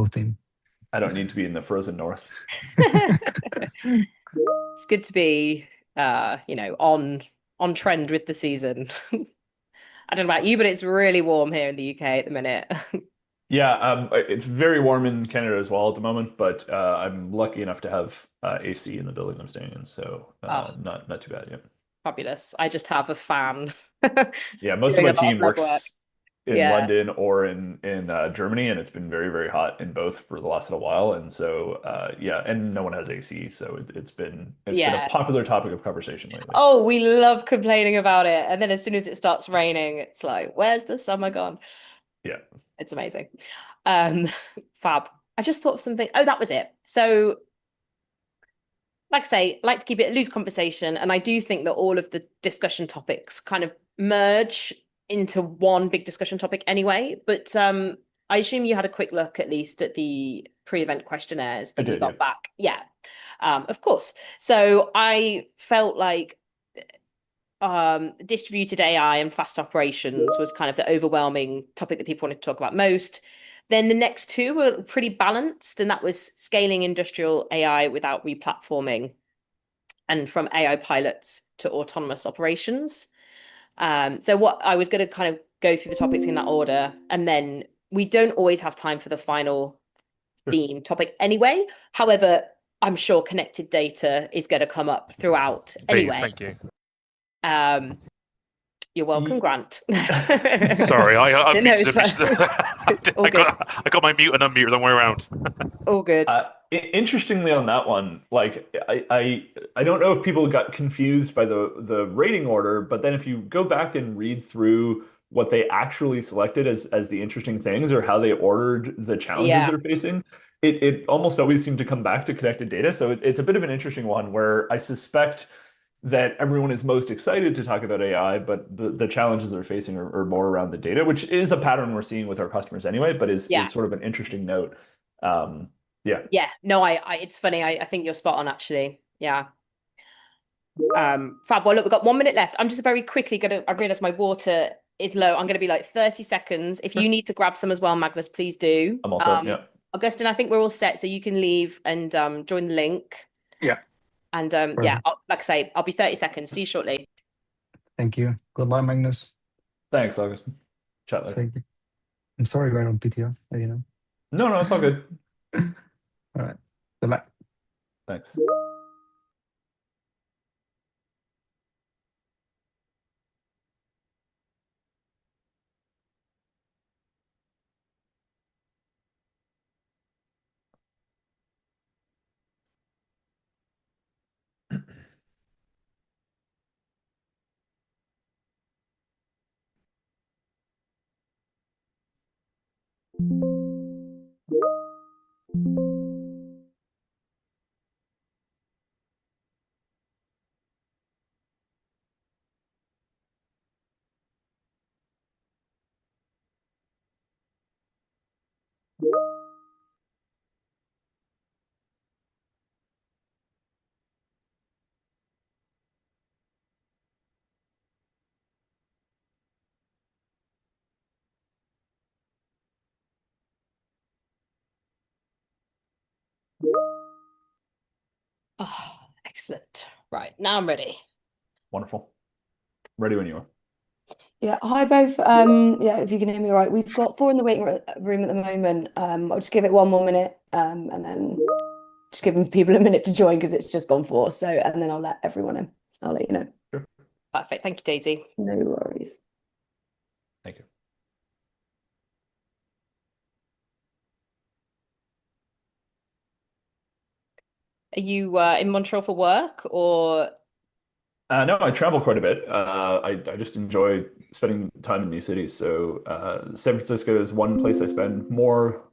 snow theme. I don't need to be in the frozen north. It's good to be on trend with the season. I don't know about you, but it's really warm here in the UK at the minute. Yeah, it's very warm in Canada as well at the moment, but I'm lucky enough to have AC in the building I'm staying in, so Oh, not too bad. Yeah, fabulous. I just have a fan yeah. Most of doing my a lot of team legwork. works in Yeah. London or in Germany, and it's been very hot in both for the last little while. And so yeah, and no one has AC, so it's been a Yeah. popular topic of conversation lately. Oh, we love complaining about it. And then as soon as it starts raining, it's like, where's the summer gone? Yeah. It's amazing. Um, fab. I just thought of something. Oh, that was it. So, like I say, like to keep it a loose conversation. And I do think that all of the discussion topics kind of merge into one big discussion topic anyway. But I assume you had a quick look at least at the pre-event questionnaires I that we did, yeah. got back. Yeah, of course. So I felt like distributed AI and fast operations was kind of the overwhelming topic that people wanted to talk about most. Then the next two were pretty balanced, and that was scaling industrial AI without replatforming, and from AI pilots to autonomous operations. So what I was going to kind of go through the topics in that order, and then we don't always have time for the final Sure. theme topic anyway. However, I'm sure connected data is going to come up throughout Please, anyway. thank you. Um, you're welcome, Grant. Sorry, I No, unmuted it's fine. All good. I got my mute and unmute the way around. All good. Interestingly, on that one, like I don't know if people got confused by the rating order, but then if you go back and read through what they actually selected as the interesting things or how they ordered the challenges Yeah. they're facing, it almost always seemed to come back to connected data. So it's a bit of an interesting one where I suspect that everyone is most excited to talk about AI, but the challenges they're facing are more around the data, which is a pattern we're seeing with our customers anyway, but Yeah. is sort of an interesting note. Um, yeah. Yeah. No, it's funny. I think you're spot on actually. Yeah. Fab. Well, look, we've got 1 minute left. I'm just very quickly I realized my water is low. I'm gonna be like 30 seconds. If you need to grab some as well, Magnus, please do. I'm all set. Yeah. Augustine, I think we're all set, so you can leave and join the link. Yeah. And yeah, Perfect. like I say, I'll be 30 seconds. See you shortly. Thank you. Goodbye, Magnus. Thanks, August. Chat later. Thank you. I'm sorry we're on PTO, you know. No, it's all good. All right. Goodbye. Thanks. Oh, excellent. Right, now I'm ready. Wonderful. Ready when you are. Yeah, hi both. Yeah, if you can hear me all right. We've got four in the waiting room at the moment. I'll just give it one more minute, and then just giving people a minute to join because it's just gone four. So, and then I'll let everyone in. I'll let you know. Sure. Perfect. Thank you, Daisy. No worries. Thank you. Are you in Montreal for work or? No, I travel quite a bit. I just enjoy spending time in new cities. So San Francisco is one place I spend more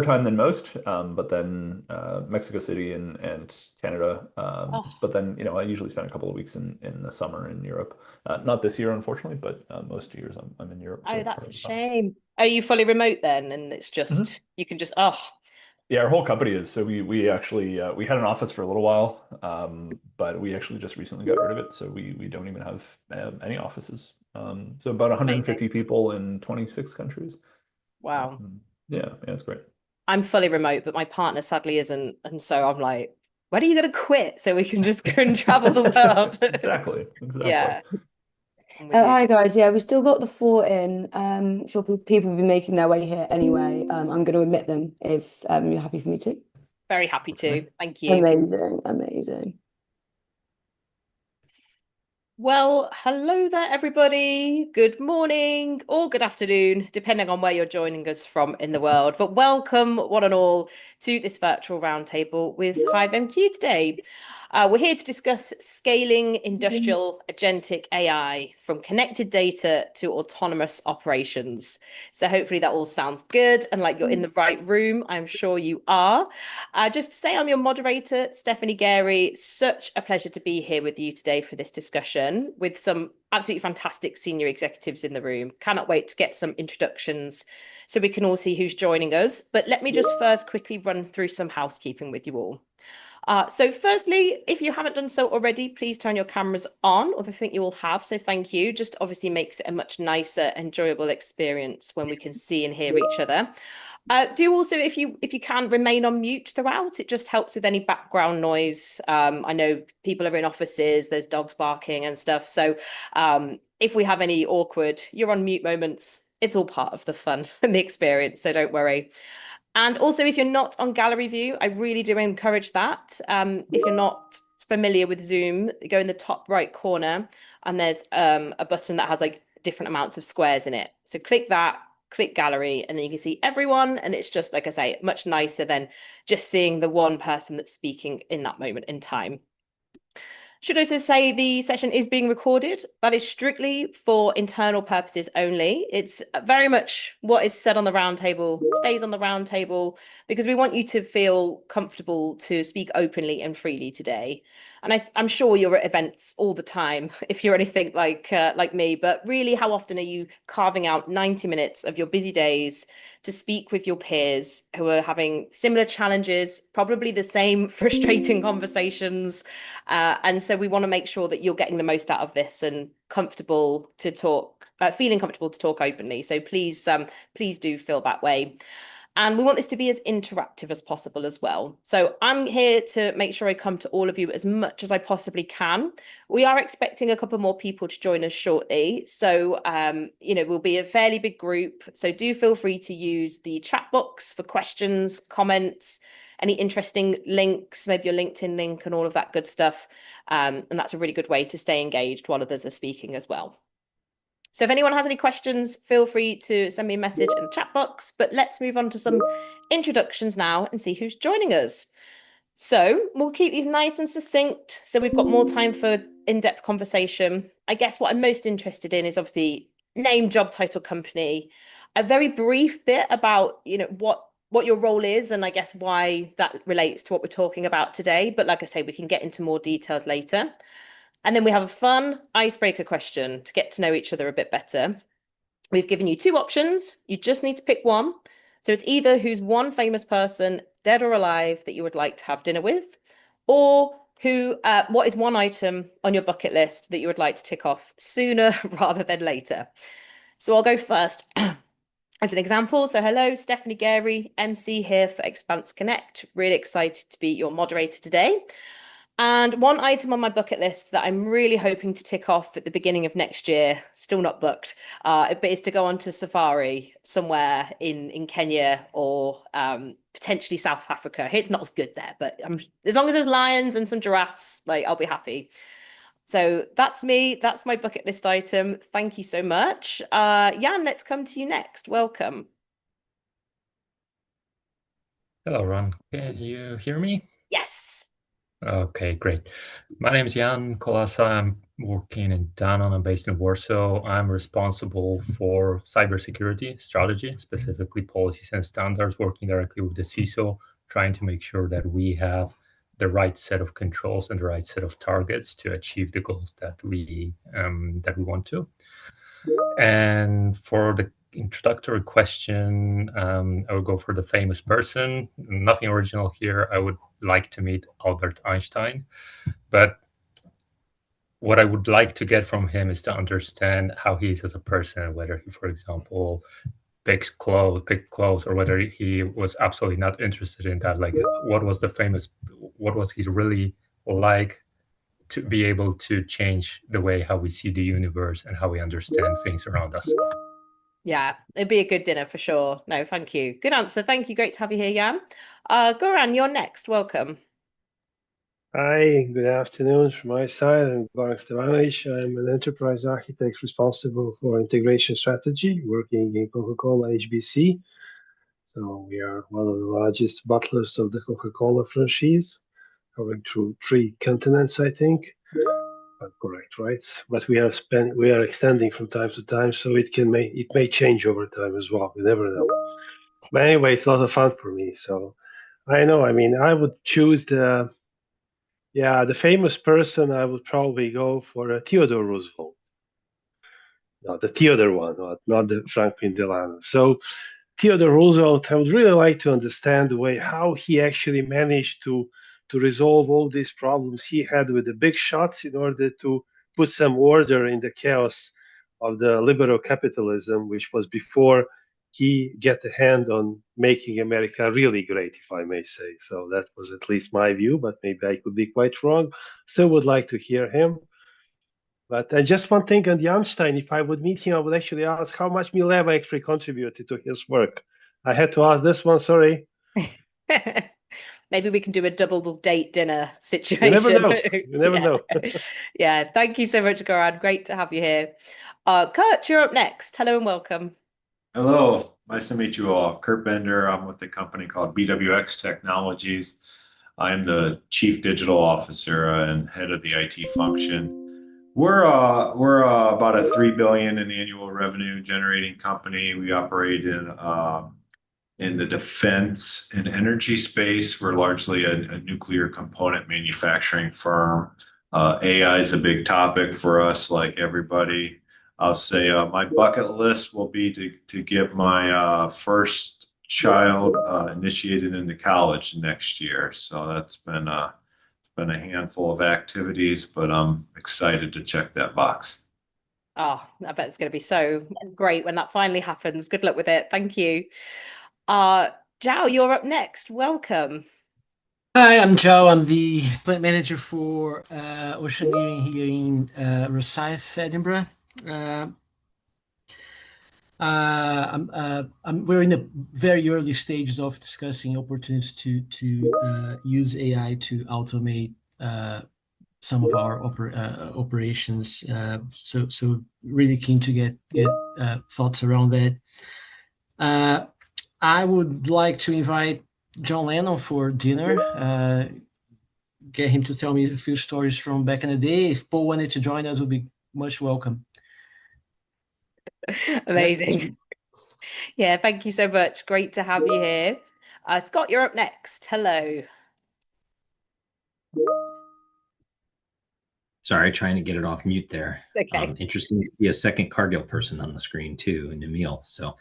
time than most. But then Mexico City and Canada. Oh, But then I usually spend a couple of weeks in the summer in Europe. Not this year, unfortunately, but most years I'm in Europe oh, for that's part a of the summer. shame. Are you fully remote then? And it's Mhm. just you can just oh Yeah, our whole company is. So we actually we had an office for a little while, but we actually just recently got rid of it. So we don't even have any offices. So about amazing. 150 people in 26 countries. Wow. Yeah, it's great. I'm fully remote, but my partner sadly isn't. And so I'm like, when are you going to quit so we can just go and travel the world? Exactly. Yeah. I'm with you. Hi guys, yeah, we still got the four in. Sure, people will be making their way here anyway. I'm going to admit them if you're happy for me to. Very happy Okay. to. Thank you. Amazing, amazing. Well, hello there, everybody. Good morning or good afternoon, depending on where you're joining us from in the world. But welcome, one and all, to this virtual roundtable with HiveMQ today. We're here to discuss scaling industrial agentic AI from connected data to autonomous operations. So hopefully that all sounds good and like you're in the right room. I'm sure you are. Just to say, I'm your moderator, Stephanie Gary. Such a pleasure to be here with you today for this discussion with some absolutely fantastic senior executives in the room. Cannot wait to get some introductions so we can all see who's joining us. But let me just first quickly run through some housekeeping with you all. So firstly, if you haven't done so already, please turn your cameras on, or I think you will have, so thank you. Just obviously makes it a much nicer, enjoyable experience when we can see and hear each other. Do also, if you can, remain on mute throughout. It just helps with any background noise. I know people are in offices, there's dogs barking and stuff. So if we have any awkward, you're on mute moments, it's all part of the fun and the experience, so don't worry. And also, if you're not on gallery view, I really do encourage that. If you're not familiar with Zoom, go in the top right corner and there's a button that has like different amounts of squares in it. So click that, click gallery, and then you can see everyone. And it's just, like I say, much nicer than just seeing the one person that's speaking in that moment in time. Should also say the session is being recorded. That is strictly for internal purposes only. It's very much what is said on the roundtable stays on the roundtable because we want you to feel comfortable to speak openly and freely today. And I'm sure you're at events all the time if you're anything like me, but really, how often are you carving out 90 minutes of your busy days to speak with your peers who are having similar challenges, probably the same frustrating conversations? And so we want to make sure that you're getting the most out of this and comfortable to talk, feeling comfortable to talk openly. So please do feel that way. And we want this to be as interactive as possible as well. So I'm here to make sure I come to all of you as much as I possibly can. We are expecting a couple more people to join us shortly. So, we'll be a fairly big group. So do feel free to use the chat box for questions, comments, any interesting links, maybe your LinkedIn link and all of that good stuff. And that's a really good way to stay engaged while others are speaking as well. So if anyone has any questions, feel free to send me a message in the chat box. But let's move on to some introductions now and see who's joining us. So we'll keep these nice and succinct so we've got more time for in-depth conversation. I guess what I'm most interested in is obviously name, job title, company, a very brief bit about, what your role is and I guess why that relates to what we're talking about today. But like I say, we can get into more details later. And then we have a fun icebreaker question to get to know each other a bit better. We've given you two options. You just need to pick one. So it's either who's one famous person, dead or alive, that you would like to have dinner with, or what is one item on your bucket list that you would like to tick off sooner rather than later. So I'll go first. As an example, so hello, Stephanie Gary, MC here for Expanse Connect. Really excited to be your moderator today. And one item on my bucket list that I'm really hoping to tick off at the beginning of next year, still not booked, but is to go on to safari somewhere in Kenya or potentially South Africa. It's not as good there, but as long as there's lions and some giraffes, I'll be happy. So that's me. That's my bucket list item. Thank you so much. Jan, let's come to you next. Welcome. Hello, Ron. Can you hear me? Yes. Okay, great. My name is Jan Kolasa. I'm working in Danone. I'm based in Warsaw. I'm responsible for cybersecurity strategy, specifically policies and standards, working directly with the CISO, trying to make sure that we have the right set of controls and the right set of targets to achieve the goals that we want to. And for the introductory question, I would go for the famous person. Nothing original here. I would like to meet Albert Einstein, but what I would like to get from him is to understand how he is as a person, whether he, for example, picked clothes, or whether he was absolutely not interested in that. Like, what was he really like to be able to change the way how we see the universe and how we understand things around us? Yeah, it'd be a good dinner for sure. No, thank you. Good answer. Thank you. Great to have you here, Jan. Goran, you're next. Welcome. Hi, good afternoon from my side. I'm Goran Stevanovic. I'm an enterprise architect responsible for integration strategy, working in Coca-Cola HBC. So we are one of the largest bottlers of the Coca-Cola franchise, covering through 3 continents, I think. Correct, right? But we are extending from time to time, so it may change over time as well. You never know. But anyway, it's a lot of fun for me. So I know. I mean, I would choose the famous person. I would probably go for Theodore Roosevelt. No, the Theodore one, not the Franklin Delano. So Theodore Roosevelt, I would really like to understand the way how he actually managed to resolve all these problems he had with the big shots in order to put some order in the chaos of the liberal capitalism, which was before he get a hand on making America really great, if I may say. So that was at least my view, but maybe I could be quite wrong. Still would like to hear him. But just one thing on the Einstein, if I would meet him, I would actually ask how much Mileva actually contributed to his work. I had to ask this one, sorry. Maybe we can do a double date dinner situation. You never know. You never know. Yeah, thank you so much, Goran. Great to have you here. Kurt, you're up next. Hello and welcome. Hello, nice to meet you all. Kurt Bender. I'm with a company called BWX Technologies. I'm the Chief Digital Officer and head of the IT function. We're about a $3 billion in annual revenue generating company. We operate in the defense and energy space. We're largely a nuclear component manufacturing firm. AI is a big topic for us, like everybody. I'll say my bucket list will be to get my first child initiated into college next year. So that's been a handful of activities, but I'm excited to check that box. Oh, I bet it's going to be so great when that finally happens. Good luck with it. Thank you. Zhao, you're up next. Welcome. Hi, I'm Joe. I'm the plant manager for Oceaneering here in Rosyth, Edinburgh. We're in the very early stages of discussing opportunities to use AI to automate some of our operations. So really keen to get thoughts around that. I would like to invite John Lennon for dinner. Get him to tell me a few stories from back in the day. If Paul wanted to join us, would be much welcome. Amazing. Yeah, thank you so much. Great to have you here. Scott, you're up next. Hello. Sorry, trying to get it off mute there. It's okay. Interesting to see a second Cargill person on the screen too, and Emil. So,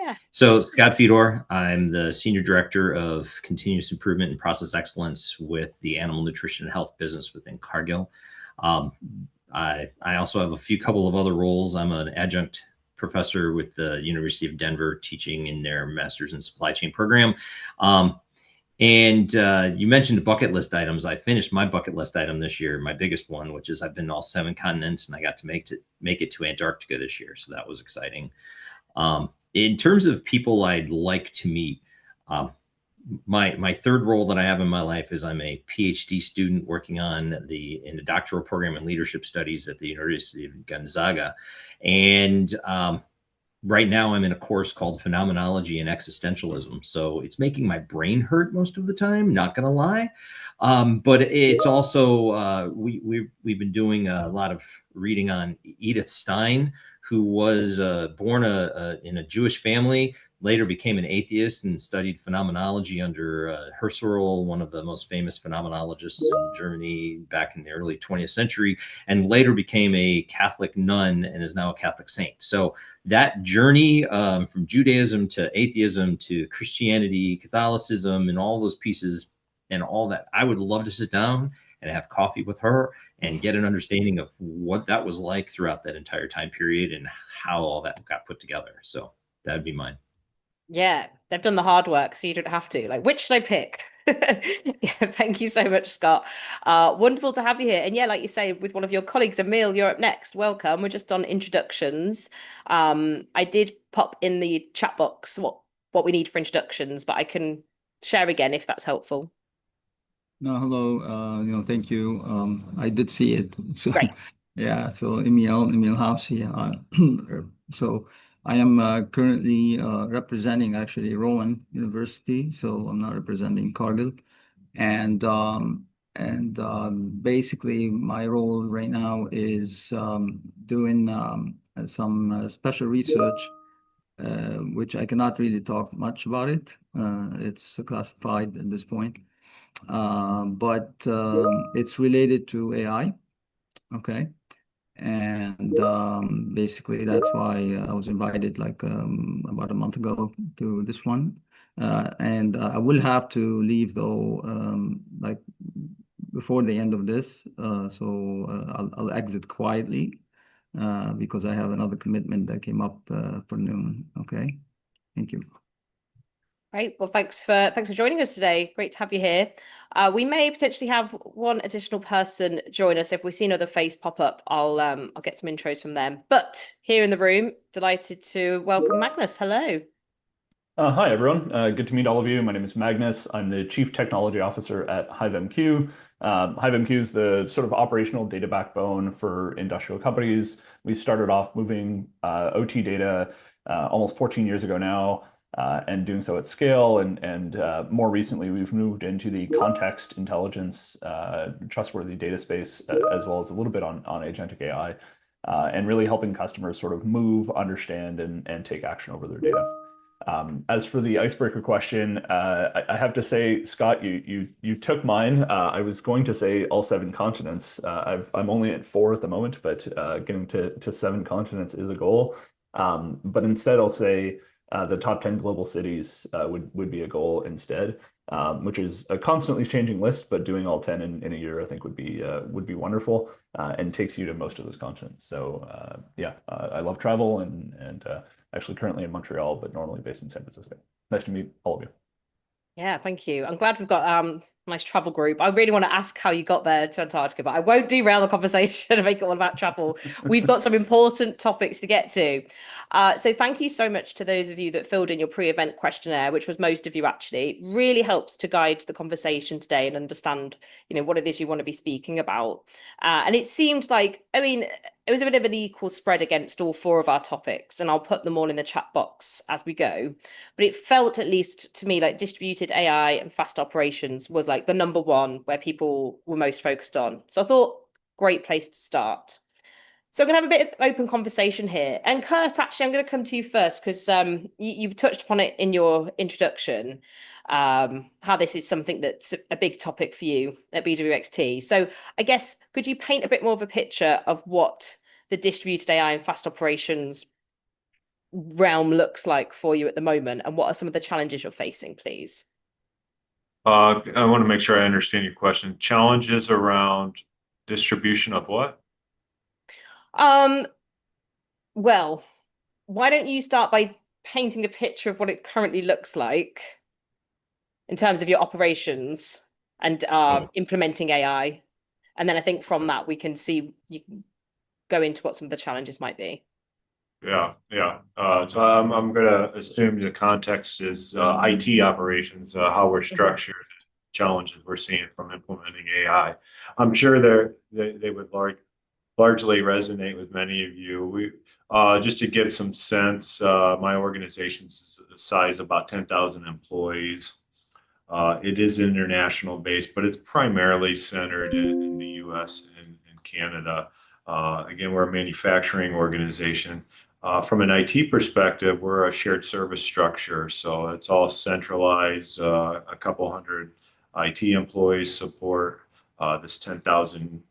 Yeah. So Scott Fedor, I'm the Senior Director of Continuous Improvement and Process Excellence with the Animal Nutrition and Health business within Cargill. I also have a couple of other roles. I'm an adjunct professor with the University of Denver, teaching in their Masters in Supply Chain program. And you mentioned bucket list items. I finished my bucket list item this year, my biggest one, which is I've been to all 7 continents, and I got to make it to Antarctica this year. So that was exciting. In terms of people I'd like to meet, my third role that I have in my life is I'm a PhD student working in the doctoral program in leadership studies at the University of Gonzaga. And right now I'm in a course called Phenomenology and Existentialism. So it's making my brain hurt most of the time, not going to lie. But it's also, we've been doing a lot of reading on Edith Stein, who was born in a Jewish family, later became an atheist and studied phenomenology under Husserl, one of the most famous phenomenologists in Germany back in the early 20th century, and later became a Catholic nun and is now a Catholic saint. So that journey from Judaism to atheism to Christianity, Catholicism, and all those pieces and all that, I would love to sit down and have coffee with her and get an understanding of what that was like throughout that entire time period and how all that got put together. So that'd be mine. Yeah, they've done the hard work, so you don't have to. Like, which should I pick? Yeah, thank you so much, Scott. Wonderful to have you here. And yeah, like you say, with one of your colleagues, Emil, you're up next. Welcome. We're just on introductions. I did pop in the chat box what we need for introductions, but I can share again if that's helpful. No, hello. Thank you. I did see it. So, Great. yeah. So Emil House here. So I am currently representing actually Rowan University. So I'm not representing Cargill, and basically my role right now is doing some special research, which I cannot really talk much about it. It's classified at this point. But it's related to AI, okay? And basically that's why I was invited like about a month ago to this one. And I will have to leave though, like before the end of this. So I'll exit quietly because I have another commitment that came up for noon, okay? Thank you. Great. Well, thanks for joining us today. Great to have you here. We may potentially have one additional person join us. If we see another face pop up, I'll get some intros from them. But here in the room, delighted to welcome Magnus. Hello. Hi, everyone. Good to meet all of you. My name is Magnus. I'm the Chief Technology Officer at HiveMQ. HiveMQ is the sort of operational data backbone for industrial companies. We started off moving OT data almost 14 years ago now, and doing so at scale. And more recently, we've moved into the context intelligence, trustworthy data space, as well as a little bit on agentic AI, and really helping customers sort of move, understand, and take action over their data. As for the icebreaker question, I have to say, Scott, you took mine. I was going to say all 7 continents. I'm only at 4 at the moment, but getting to 7 continents is a goal. But instead, I'll say the top 10 global cities would be a goal instead, which is a constantly changing list. But doing all 10 in a year, I think, would be wonderful, and takes you to most of those continents. So yeah, I love travel and actually currently in Montreal, but normally based in San Francisco. Nice to meet all of you. Yeah, thank you. I'm glad we've got a nice travel group. I really want to ask how you got there to Antarctica, but I won't derail the conversation and make it all about travel. We've got some important topics to get to. So thank you so much to those of you that filled in your pre-event questionnaire, which was most of you actually. It really helps to guide the conversation today and understand, what it is you want to be speaking about. And it seemed like, it was a bit of an equal spread against all 4 of our topics, and I'll put them all in the chat box as we go. But it felt, at least to me, like distributed AI and fast operations was like the number 1 where people were most focused on. So I thought, great place to start. So I'm going to have a bit of open conversation here. And Kurt, actually, I'm going to come to you first because you touched upon it in your introduction, how this is something that's a big topic for you at BWXT. So I guess, could you paint a bit more of a picture of what the distributed AI and fast operations realm looks like for you at the moment, and what are some of the challenges you're facing, please? I want to make sure I understand your question. Challenges around distribution of what? Well, why don't you start by painting a picture of what it currently looks like in terms of your operations and implementing AI. And then I think from that, we can see, you can go into what some of the challenges might be. Yeah. So I'm going to assume the context is IT operations, how we're structured, challenges we're seeing from implementing AI. I'm sure they would largely resonate with many of you. Just to give some sense, my organization's size about 10,000 employees. It is international based, but it's primarily centered in the US and Canada. Again, we're a manufacturing organization. From an IT perspective, we're a shared service structure. So it's all centralized. A couple hundred IT employees support this 10,000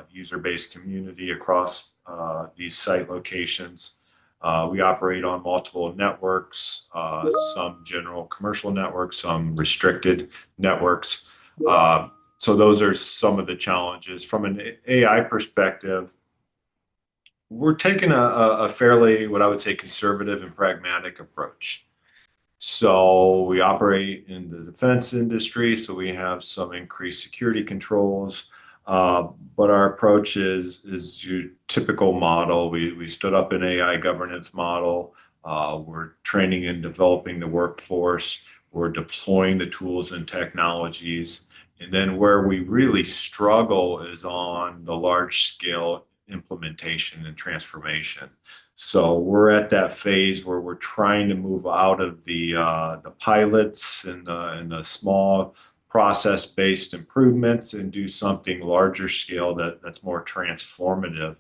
user-based community across these site locations. We operate on multiple networks, some general commercial networks, some restricted networks. So those are some of the challenges. From an AI perspective, we're taking a fairly, what I would say, conservative and pragmatic approach. So we operate in the defense industry, so we have some increased security controls. But our approach is your typical model. We stood up an AI governance model. We're training and developing the workforce. We're deploying the tools and technologies. And then where we really struggle is on the large scale implementation and transformation. So we're at that phase where we're trying to move out of the pilots and the small process-based improvements and do something larger scale that's more transformative.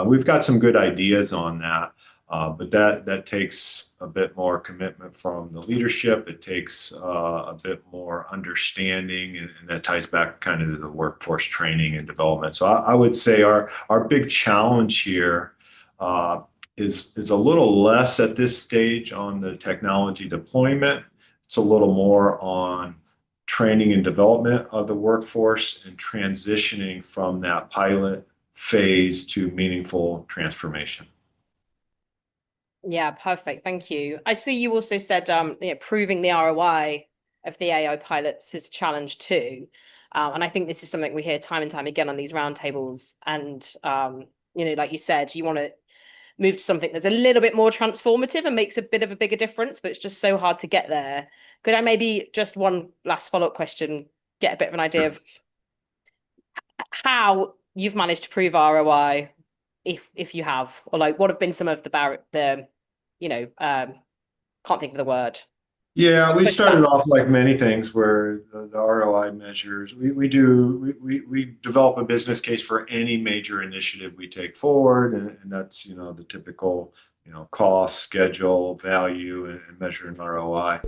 We've got some good ideas on that, but that takes a bit more commitment from the leadership. It takes a bit more understanding, and that ties back kind of to the workforce training and development. So I would say our big challenge here is a little less at this stage on the technology deployment. It's a little more on training and development of the workforce and transitioning from that pilot phase to meaningful transformation. Yeah, perfect. Thank you. I see you also said proving the ROI of the AI pilots is a challenge too. And I think this is something we hear time and time again on these roundtables. And like you said, you want to move to something that's a little bit more transformative and makes a bit of a bigger difference, but it's just so hard to get there. Could I maybe just one last follow-up question, get a bit of an idea of how you've managed to prove ROI, if you have, or like what have been some of the can't think of the word. Yeah, we started off like many things where the ROI measures. We develop a business case for any major initiative we take forward, and that's the typical cost, schedule, value, and measuring ROI.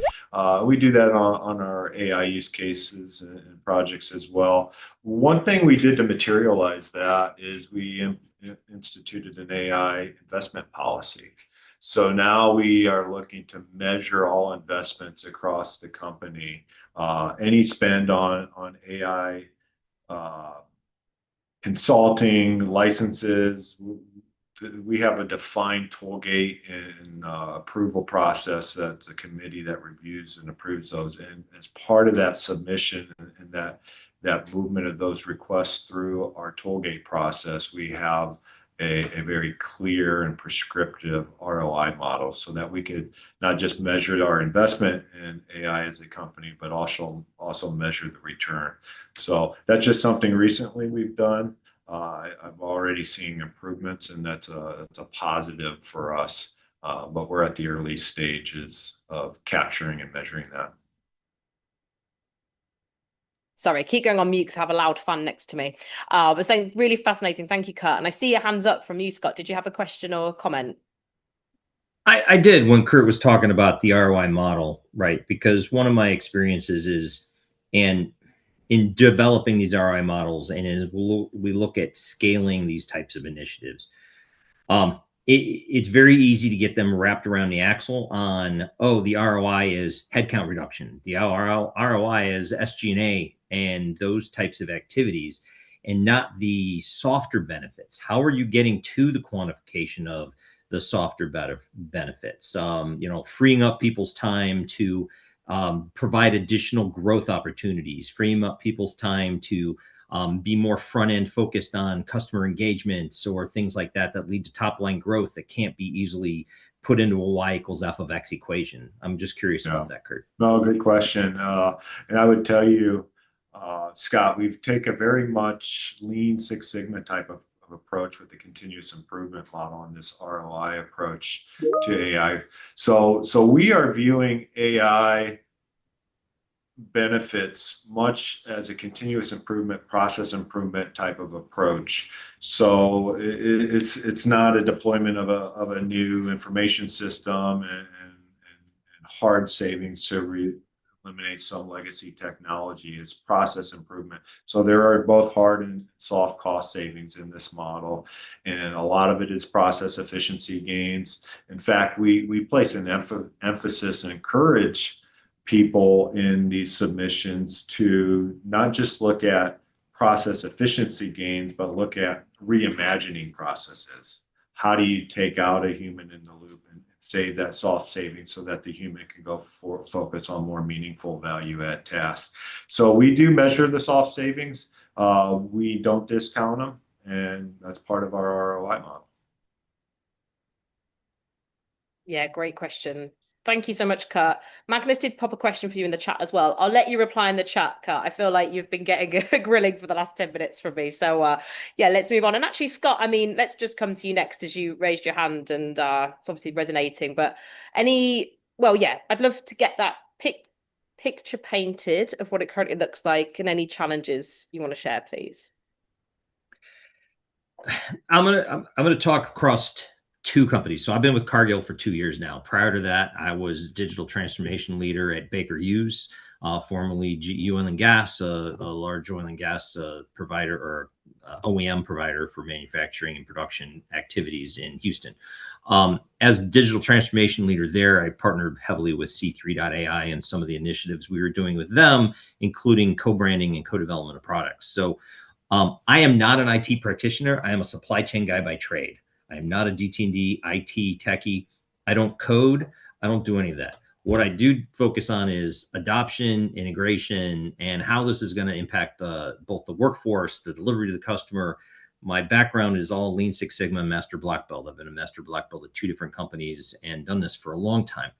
We do that on our AI use cases and projects as well. One thing we did to materialize that is we instituted an AI investment policy. So now we are looking to measure all investments across the company, any spend on AI consulting, licenses. We have a defined toll gate and approval process. That's a committee that reviews and approves those. And as part of that submission and that movement of those requests through our toll gate process, we have a very clear and prescriptive ROI model so that we could not just measure our investment in AI as a company, but also measure the return. So that's just something recently we've done. I've already seen improvements, and that's a positive for us, but we're at the early stages of capturing and measuring that. Sorry, keep going on mute because I have a loud fan next to me. But saying really fascinating. Thank you, Kurt. And I see your hands up from you, Scott. Did you have a question or comment? I did when Kurt was talking about the ROI model, right? Because one of my experiences is, and in developing these ROI models, and as we look at scaling these types of initiatives, it's very easy to get them wrapped around the axle on, oh, the ROI is headcount reduction. The ROI is SG&A and those types of activities, and not the softer benefits. How are you getting to the quantification of the softer benefits? Freeing up people's time to provide additional growth opportunities, freeing up people's time to be more front-end focused on customer engagements or things like that lead to top-line growth that can't be easily put into a Y=F of X equation. I'm just curious about that, Kurt. No, good question. And I would tell you, Scott, we've taken a very much Lean Six Sigma type of approach with the continuous improvement model and this ROI approach to AI. So we are viewing AI benefits much as a continuous improvement, process improvement type of approach. So it's not a deployment of a new information system and hard savings to eliminate some legacy technology. It's process improvement. So there are both hard and soft cost savings in this model, and a lot of it is process efficiency gains. In fact, we place an emphasis and encourage people in these submissions to not just look at process efficiency gains, but look at reimagining processes. how do you take out a human in the loop and save that soft savings so that the human can go focus on more meaningful value add tasks. So we do measure the soft savings. We don't discount them, and that's part of our ROI model. Yeah, great question. Thank you so much, Kurt. Magnus did pop a question for you in the chat as well. I'll let you reply in the chat, Kurt. I feel like you've been getting a grilling for the last 10 minutes from me. So yeah, let's move on. And actually, Scott, I mean, let's just come to you next as you raised your hand, and it's obviously resonating. But well, yeah, I'd love to get that picture painted of what it currently looks like and any challenges you want to share, please. I'm gonna talk across two companies. So I've been with Cargill for 2 years now. Prior to that, I was digital transformation leader at Baker Hughes, formerly GE Oil and Gas, a large oil and gas provider or OEM provider for manufacturing and production activities in Houston. As digital transformation leader there, I partnered heavily with C3.ai and some of the initiatives we were doing with them, including co-branding and co-development of products. So I am not an IT practitioner. I am a supply chain guy by trade. I am not a DT&D IT techie. I don't code. I don't do any of that. What I do focus on is adoption, integration, and how this is going to impact both the workforce, the delivery to the customer. My background is all Lean Six Sigma Master Black Belt. I've been a Master Black Belt at 2 different companies and done this for a long time.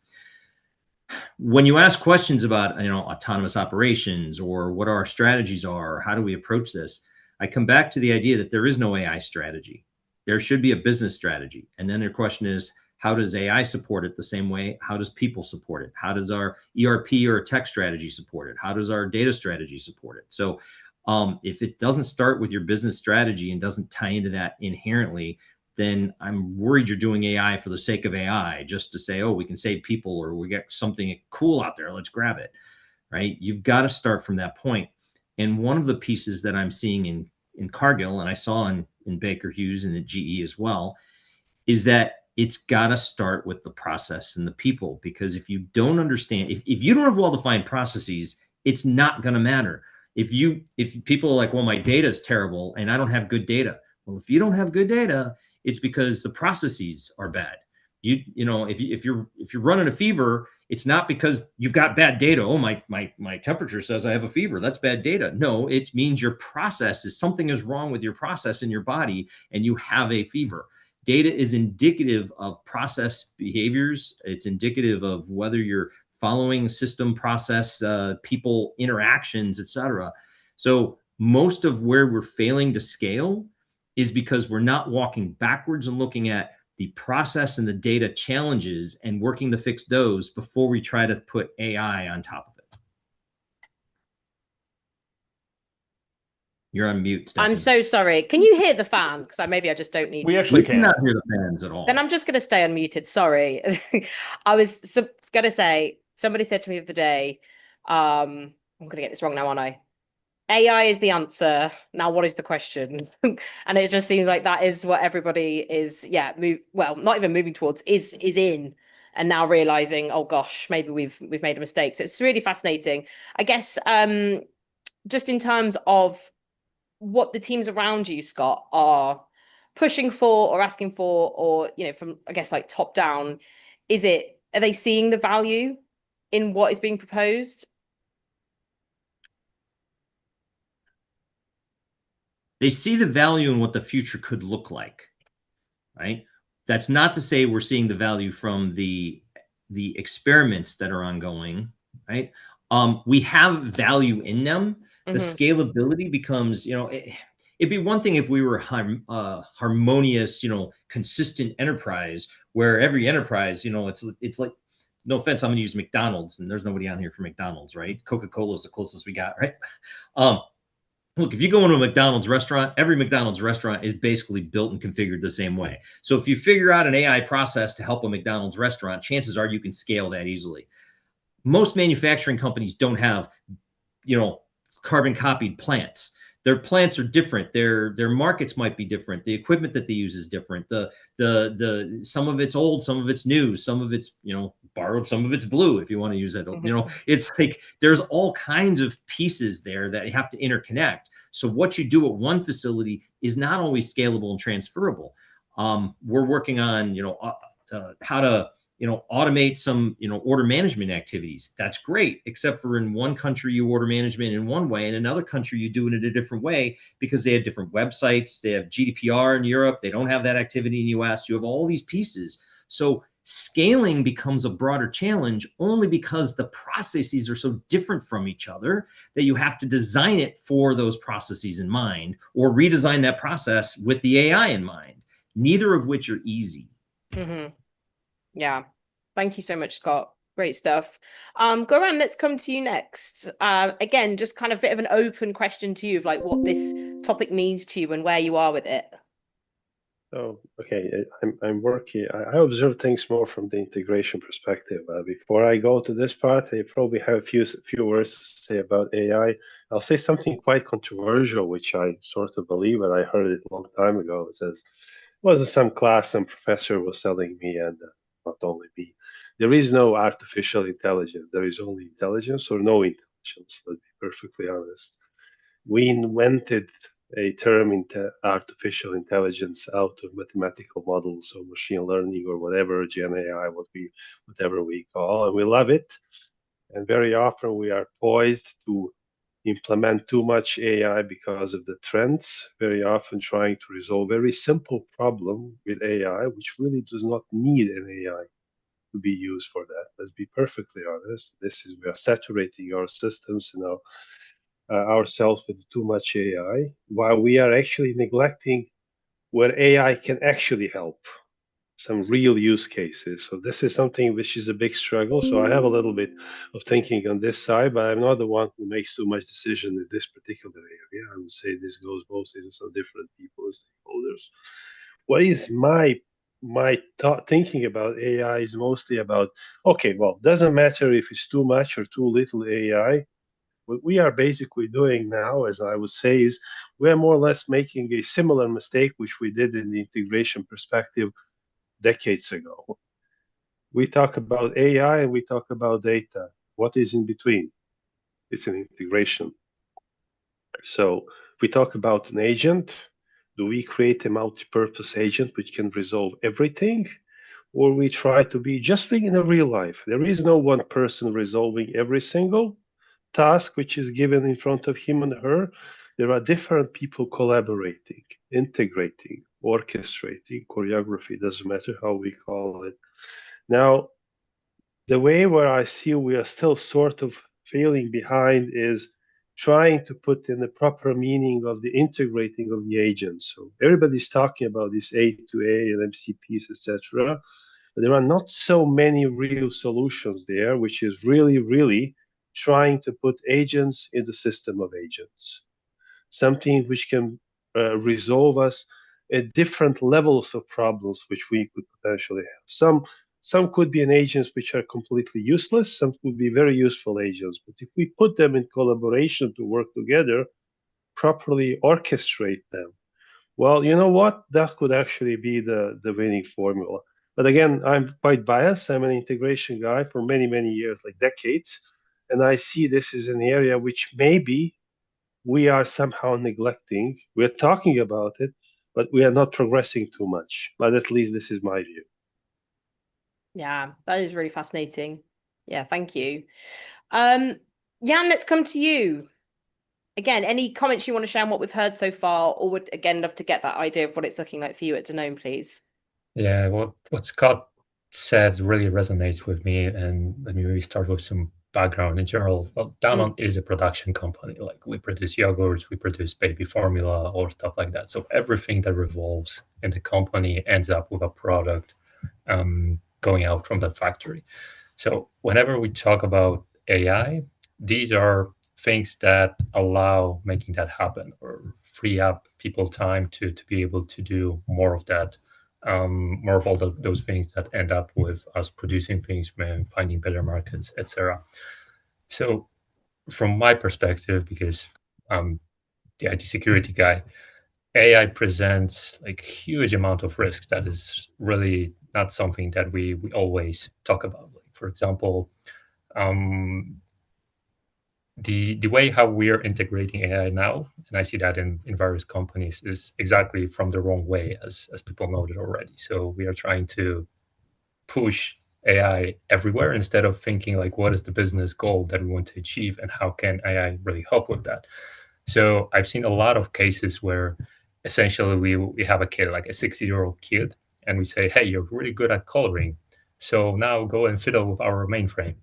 When you ask questions about, autonomous operations or what our strategies are, or how do we approach this, I come back to the idea that there is no AI strategy. There should be a business strategy. And then the question is, how does AI support it the same way? How does people support it? How does our ERP or tech strategy support it? How does our data strategy support it? So if it doesn't start with your business strategy and doesn't tie into that inherently, then I'm worried you're doing AI for the sake of AI, just to say, oh, we can save people or we get something cool out there, let's grab it, right? You've got to start from that point. And one of the pieces that I'm seeing in Cargill, and I saw in Baker Hughes and at GE as well, is that it's got to start with the process and the people. Because if you don't understand, if you don't have well-defined processes, it's not going to matter. If people are like, well, my data is terrible and I don't have good data. Well, if you don't have good data, it's because the processes are bad. If you're running a fever, it's not because you've got bad data. Oh, my temperature says I have a fever. That's bad data. No, it means your process is something is wrong with your process in your body and you have a fever. Data is indicative of process behaviors. It's indicative of whether you're following system process, people interactions, etc. So most of where we're failing to scale is because we're not walking backwards and looking at the process and the data challenges and working to fix those before we try to put AI on top of it. You're on mute, Stephanie. I'm so sorry. Can you hear the fan? Because maybe I just don't need. We actually cannot hear the fans at all. Then I'm just going to stay unmuted. Sorry. I was going to say, somebody said to me the other day, I'm going to get this wrong now, aren't I? AI is the answer. Now, what is the question? And it just seems like that is what everybody is, not even moving towards, is in. And now realizing, oh gosh, maybe we've made a mistake. So it's really fascinating. I guess just in terms of what the teams around you, Scott, are pushing for or asking for, or from I guess like top down, are they seeing the value in what is being proposed? They see the value in what the future could look like, right? That's not to say we're seeing the value from the experiments that are ongoing, right? We have value in them. The scalability becomes, it'd be one thing if we were a harmonious, consistent enterprise where every enterprise, it's like, no offense, I'm going to use McDonald's, and there's nobody on here for McDonald's, right? Coca-Cola is the closest we got, right? Look, if you go into a McDonald's restaurant, every McDonald's restaurant is basically built and configured the same way. So if you figure out an AI process to help a McDonald's restaurant, chances are you can scale that easily. Most manufacturing companies don't have, carbon copied plants. Their plants are different. Their markets might be different. The equipment that they use is different. The some of it's old, some of it's new, some of it's borrowed, some of it's blue. If you want to use that, it's like there's all kinds of pieces there that you have to interconnect. So what you do at one facility is not always scalable and transferable. We're working on, how to, automate some, order management activities. That's great, except for in one country you order management in one way, in another country you do it in a different way because they have different websites. They have GDPR in Europe. They don't have that activity in the US. You have all these pieces. So scaling becomes a broader challenge only because the processes are so different from each other that you have to design it for those processes in mind, or redesign that process with the AI in mind, neither of which are easy. Mm-hmm. Yeah. Thank you so much, Scott. Great stuff. Goran, let's come to you next. Again, just kind of a bit of an open question to you of like what this topic means to you and where you are with it. Oh, okay. I'm working. I observe things more from the integration perspective. Before I go to this part, I probably have a few words to say about AI. I'll say something quite controversial, which I sort of believe, and I heard it a long time ago. It says, was in some class, some professor was telling me, and not only me, there is no artificial intelligence. There is only intelligence or no intelligence. Let's be perfectly honest. We invented a term artificial intelligence out of mathematical models or machine learning or whatever, Gen AI, whatever we call, and we love it. And very often we are poised to implement too much AI because of the trends, very often trying to resolve very simple problem with AI, which really does not need an AI to be used for that. Let's be perfectly honest. We are saturating our systems and ourselves with too much AI, while we are actually neglecting where AI can actually help, some real use cases. So this is something which is a big struggle. So I have a little bit of thinking on this side, but I'm not the one who makes too much decision in this particular area. I would say this goes both into some different people and stakeholders. What is my thinking about AI is mostly about, okay, well, doesn't matter if it's too much or too little AI. What we are basically doing now, as I would say, is we're more or less making a similar mistake which we did in the integration perspective decades ago. We talk about AI and we talk about data. What is in between? It's an integration. So if we talk about an agent, do we create a multi-purpose agent which can resolve everything? Or we try to be just like in a real life. There is no one person resolving every single task which is given in front of him and her. There are different people collaborating, integrating, orchestrating, choreography, doesn't matter how we call it. Now, the way where I see we are still sort of failing behind is trying to put in the proper meaning of the integrating of the agents. So everybody's talking about this A2A and MCPs, etc. But there are not so many real solutions there, which is really trying to put agents in the system of agents, something which can resolve us at different levels of problems which we could potentially have. Some could be in agents which are completely useless. Some could be very useful agents. But if we put them in collaboration to work together, properly orchestrate them, well, you know what? That could actually be the winning formula. But again, I'm quite biased. I'm an integration guy for many years, like decades. And I see this as an area which maybe we are somehow neglecting. We're talking about it, but we are not progressing too much. But at least this is my view. Yeah, that is really fascinating. Yeah, thank you. Jan, let's come to you. Again, any comments you want to share on what we've heard so far, or would again love to get that idea of what it's looking like for you at Danone, please? Yeah, what Scott said really resonates with me, and let me maybe start with some background in general. Well, Danone is a production company. Like we produce yogurts, we produce baby formula, or stuff like that. So everything that revolves in the company ends up with a product going out from the factory. So whenever we talk about AI, these are things that allow making that happen or free up people time to be able to do more of that, more of all those things that end up with us producing things, finding better markets, etc. So from my perspective, because I'm the IT security guy, AI presents like huge amount of risk that is really not something that we always talk about. Like for example, the way how we are integrating AI now, and I see that in various companies, is exactly from the wrong way, as people noted already. So we are trying to push AI everywhere instead of thinking like, what is the business goal that we want to achieve, and how can AI really help with that? So I've seen a lot of cases where essentially we have a kid, like a 60-year-old kid, and we say, hey, you're really good at coloring, so now go and fiddle with our mainframe.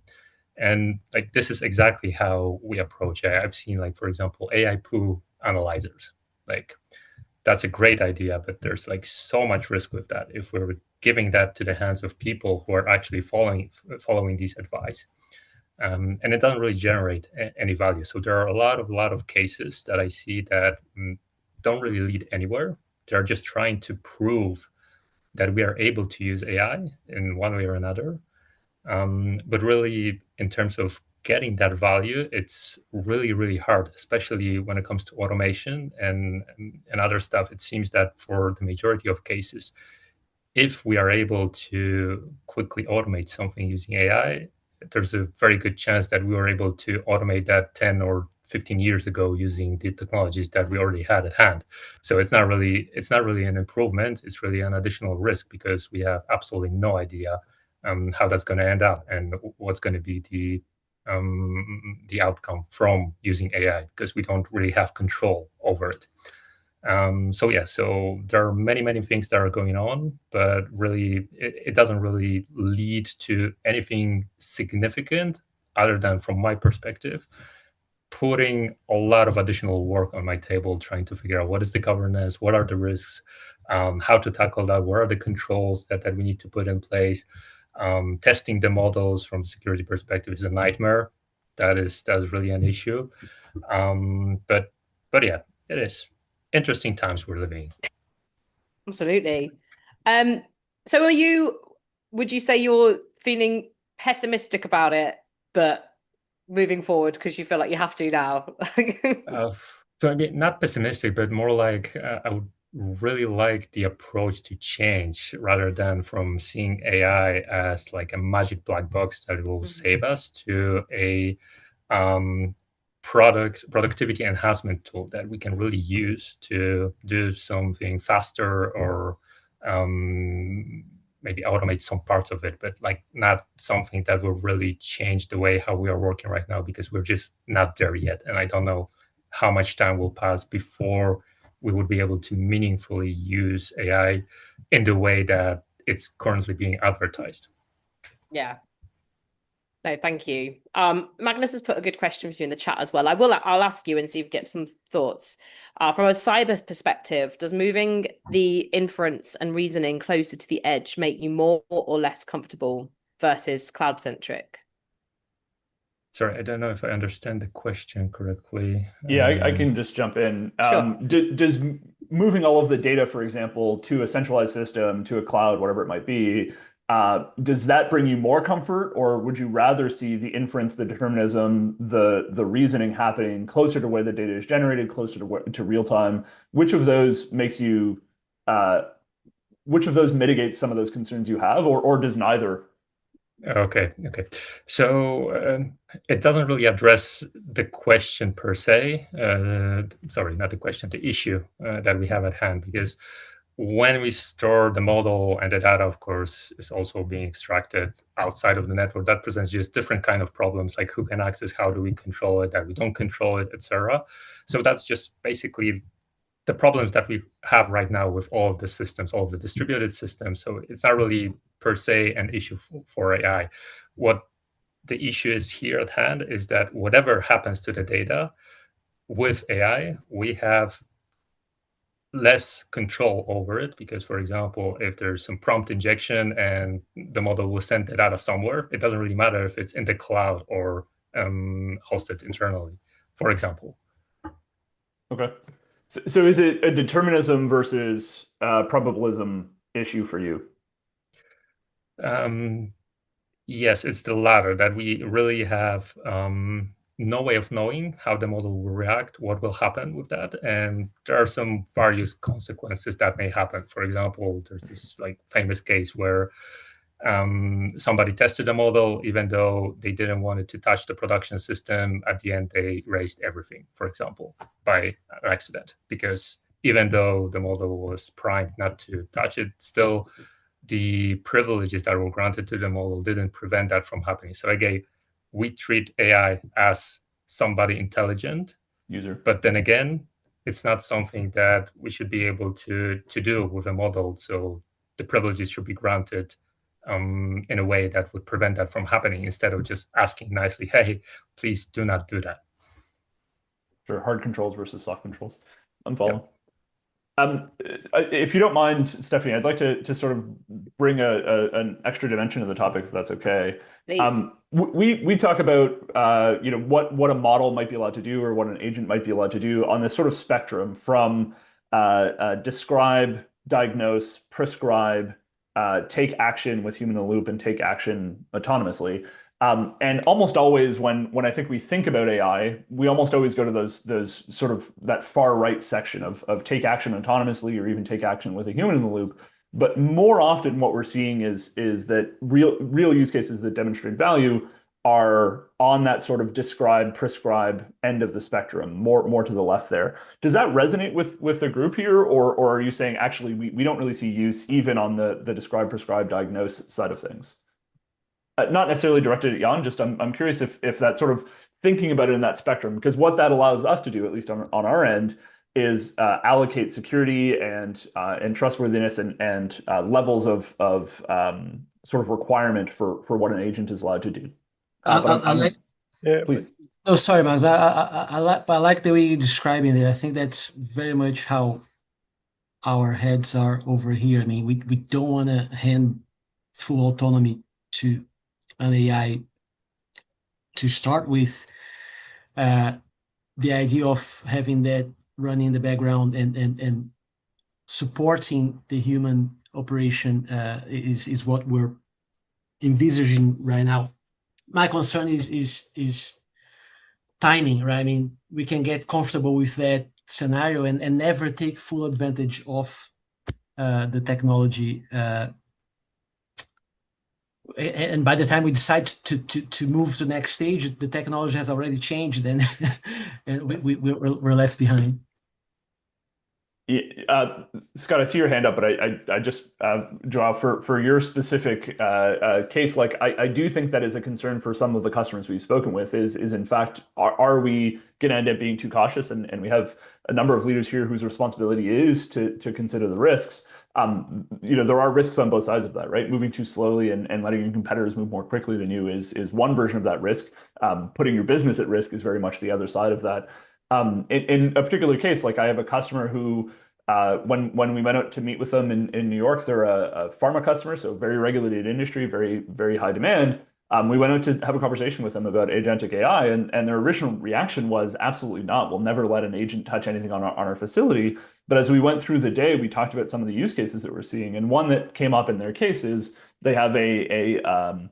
And like, this is exactly how we approach AI. I've seen, like, for example, AI poo analyzers. Like, that's a great idea, but there's like so much risk with that if we're giving that to the hands of people who are actually following these advice. And it doesn't really generate any value. So there are a lot of cases that I see that don't really lead anywhere. They're just trying to prove that we are able to use AI in one way or another. But really, in terms of getting that value, it's really, really hard, especially when it comes to automation and other stuff. It seems that for the majority of cases, if we are able to quickly automate something using AI, there's a very good chance that we were able to automate that 10 or 15 years ago using the technologies that we already had at hand. So it's not really an improvement. It's really an additional risk because we have absolutely no idea how that's going to end up and what's going to be the outcome from using AI, because we don't really have control over it. So yeah, so there are many things that are going on, but really it doesn't really lead to anything significant other than, from my perspective, putting a lot of additional work on my table, trying to figure out what is the governance, what are the risks, how to tackle that, what are the controls that we need to put in place. Testing the models from a security perspective is a nightmare. That is really an issue. But yeah, it is interesting times we're living in. Absolutely. So would you say you're feeling pessimistic about it, but moving forward because you feel like you have to now? So I mean, not pessimistic, but more like I would really like the approach to change, rather than from seeing AI as like a magic black box that will save us, to a productivity enhancement tool that we can really use to do something faster, or maybe automate some parts of it, but like not something that will really change the way how we are working right now, because we're just not there yet. And I don't know how much time will pass before we would be able to meaningfully use AI in the way that it's currently being advertised. Yeah. No, thank you. Magnus has put a good question for you in the chat as well. I'll ask you and see if you get some thoughts. From a cyber perspective, does moving the inference and reasoning closer to the edge make you more or less comfortable versus cloud-centric? Sorry, I don't know if I understand the question correctly. Yeah, I can just jump in. Sure. Does moving all of the data, for example, to a centralized system, to a cloud, whatever it might be, does that bring you more comfort, or would you rather see the inference, the determinism, the reasoning happening closer to where the data is generated, closer to real time? Which of those makes you, which of those mitigates some of those concerns you have, or does neither? Okay. So it doesn't really address the question per se. Sorry, not the question, the issue that we have at hand, because when we store the model and the data, of course, is also being extracted outside of the network, that presents just different kind of problems, like who can access, how do we control it, that we don't control it, etc. So that's just basically the problems that we have right now with all of the systems, all of the distributed systems. So it's not really per se an issue for AI. What the issue is here at hand is that whatever happens to the data with AI, we have less control over it, because, for example, if there's some prompt injection and the model will send the data somewhere, it doesn't really matter if it's in the cloud or hosted internally, for example. Okay. So is it a determinism versus probabilism issue for you? Yes, it's the latter, that we really have no way of knowing how the model will react, what will happen with that. And there are some various consequences that may happen. For example, there's this like famous case where somebody tested the model, even though they didn't want it to touch the production system. At the end, they erased everything, for example, by accident, because even though the model was primed not to touch it, still the privileges that were granted to the model didn't prevent that from happening. So again, we treat AI as somebody intelligent, user, but then again, it's not something that we should be able to do with a model. So the privileges should be granted in a way that would prevent that from happening, instead of just asking nicely, hey, please do not do that. Sure, hard controls versus soft controls. I'm following. If you don't mind, Stephanie, I'd like to sort of bring an extra dimension to the topic, if that's okay. Please. We talk about what a model might be allowed to do, or what an agent might be allowed to do on this sort of spectrum from describe, diagnose, prescribe, take action with human in the loop, and take action autonomously. And almost always when I think we think about AI, we almost always go to those sort of that far right section of take action autonomously, or even take action with a human in the loop. But more often what we're seeing is that real use cases that demonstrate value are on that sort of describe, prescribe end of the spectrum, more to the left there. Does that resonate with the group here, or are you saying actually we don't really see use even on the describe, prescribe, diagnose side of things? Not necessarily directed at Jan, just I'm curious if that sort of thinking about it in that spectrum, because what that allows us to do, at least on our end, is allocate security and trustworthiness and levels of sort of requirement for what an agent is allowed to do. Please. Oh, sorry, Max. I like the way you're describing it. I think that's very much how our heads are over here. I mean, we don't want to hand full autonomy to an AI to start with. The idea of having that running in the background and supporting the human operation is what we're envisaging right now. My concern is timing, right? I mean, we can get comfortable with that scenario and never take full advantage of the technology. And by the time we decide to move to the next stage, the technology has already changed, and we're left behind. Yeah, Scott, I see your hand up, but I just draw for your specific case. Like I do think that is a concern for some of the customers we've spoken with. Is in fact, are we going to end up being too cautious? And we have a number of leaders here whose responsibility is to consider the risks. There are risks on both sides of that, right? Moving too slowly and letting your competitors move more quickly than you is one version of that risk. Putting your business at risk is very much the other side of that. In a particular case, like I have a customer who, when we went out to meet with them in New York, they're a pharma customer, so very regulated industry, very, very high demand. We went out to have a conversation with them about agentic AI, and their original reaction was absolutely not. We'll never let an agent touch anything on our facility. But as we went through the day, we talked about some of the use cases that we're seeing. And one that came up in their case is they have a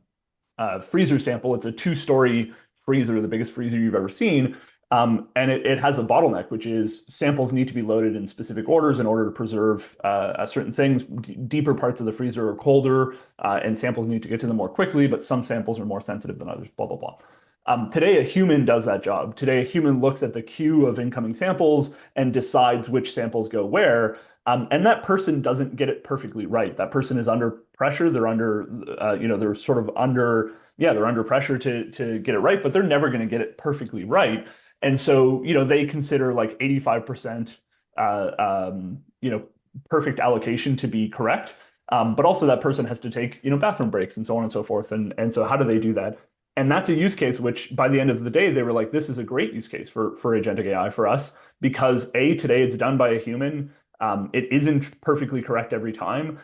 freezer sample. It's a 2-story freezer, the biggest freezer you've ever seen. And it has a bottleneck, which is samples need to be loaded in specific orders in order to preserve certain things. Deeper parts of the freezer are colder, and samples need to get to them more quickly, but some samples are more sensitive than others, blah, blah, blah. Today, a human does that job. Today, a human looks at the queue of incoming samples and decides which samples go where. And that person doesn't get it perfectly right. That person is under pressure. They're under, they're sort of under, they're under pressure to get it right, but they're never going to get it perfectly right. And so, they consider like 85%, perfect allocation to be correct. But also that person has to take, bathroom breaks and so on and so forth. And so how do they do that? And that's a use case which by the end of the day, they were like, this is a great use case for agentic AI for us, because today it's done by a human. It isn't perfectly correct every time.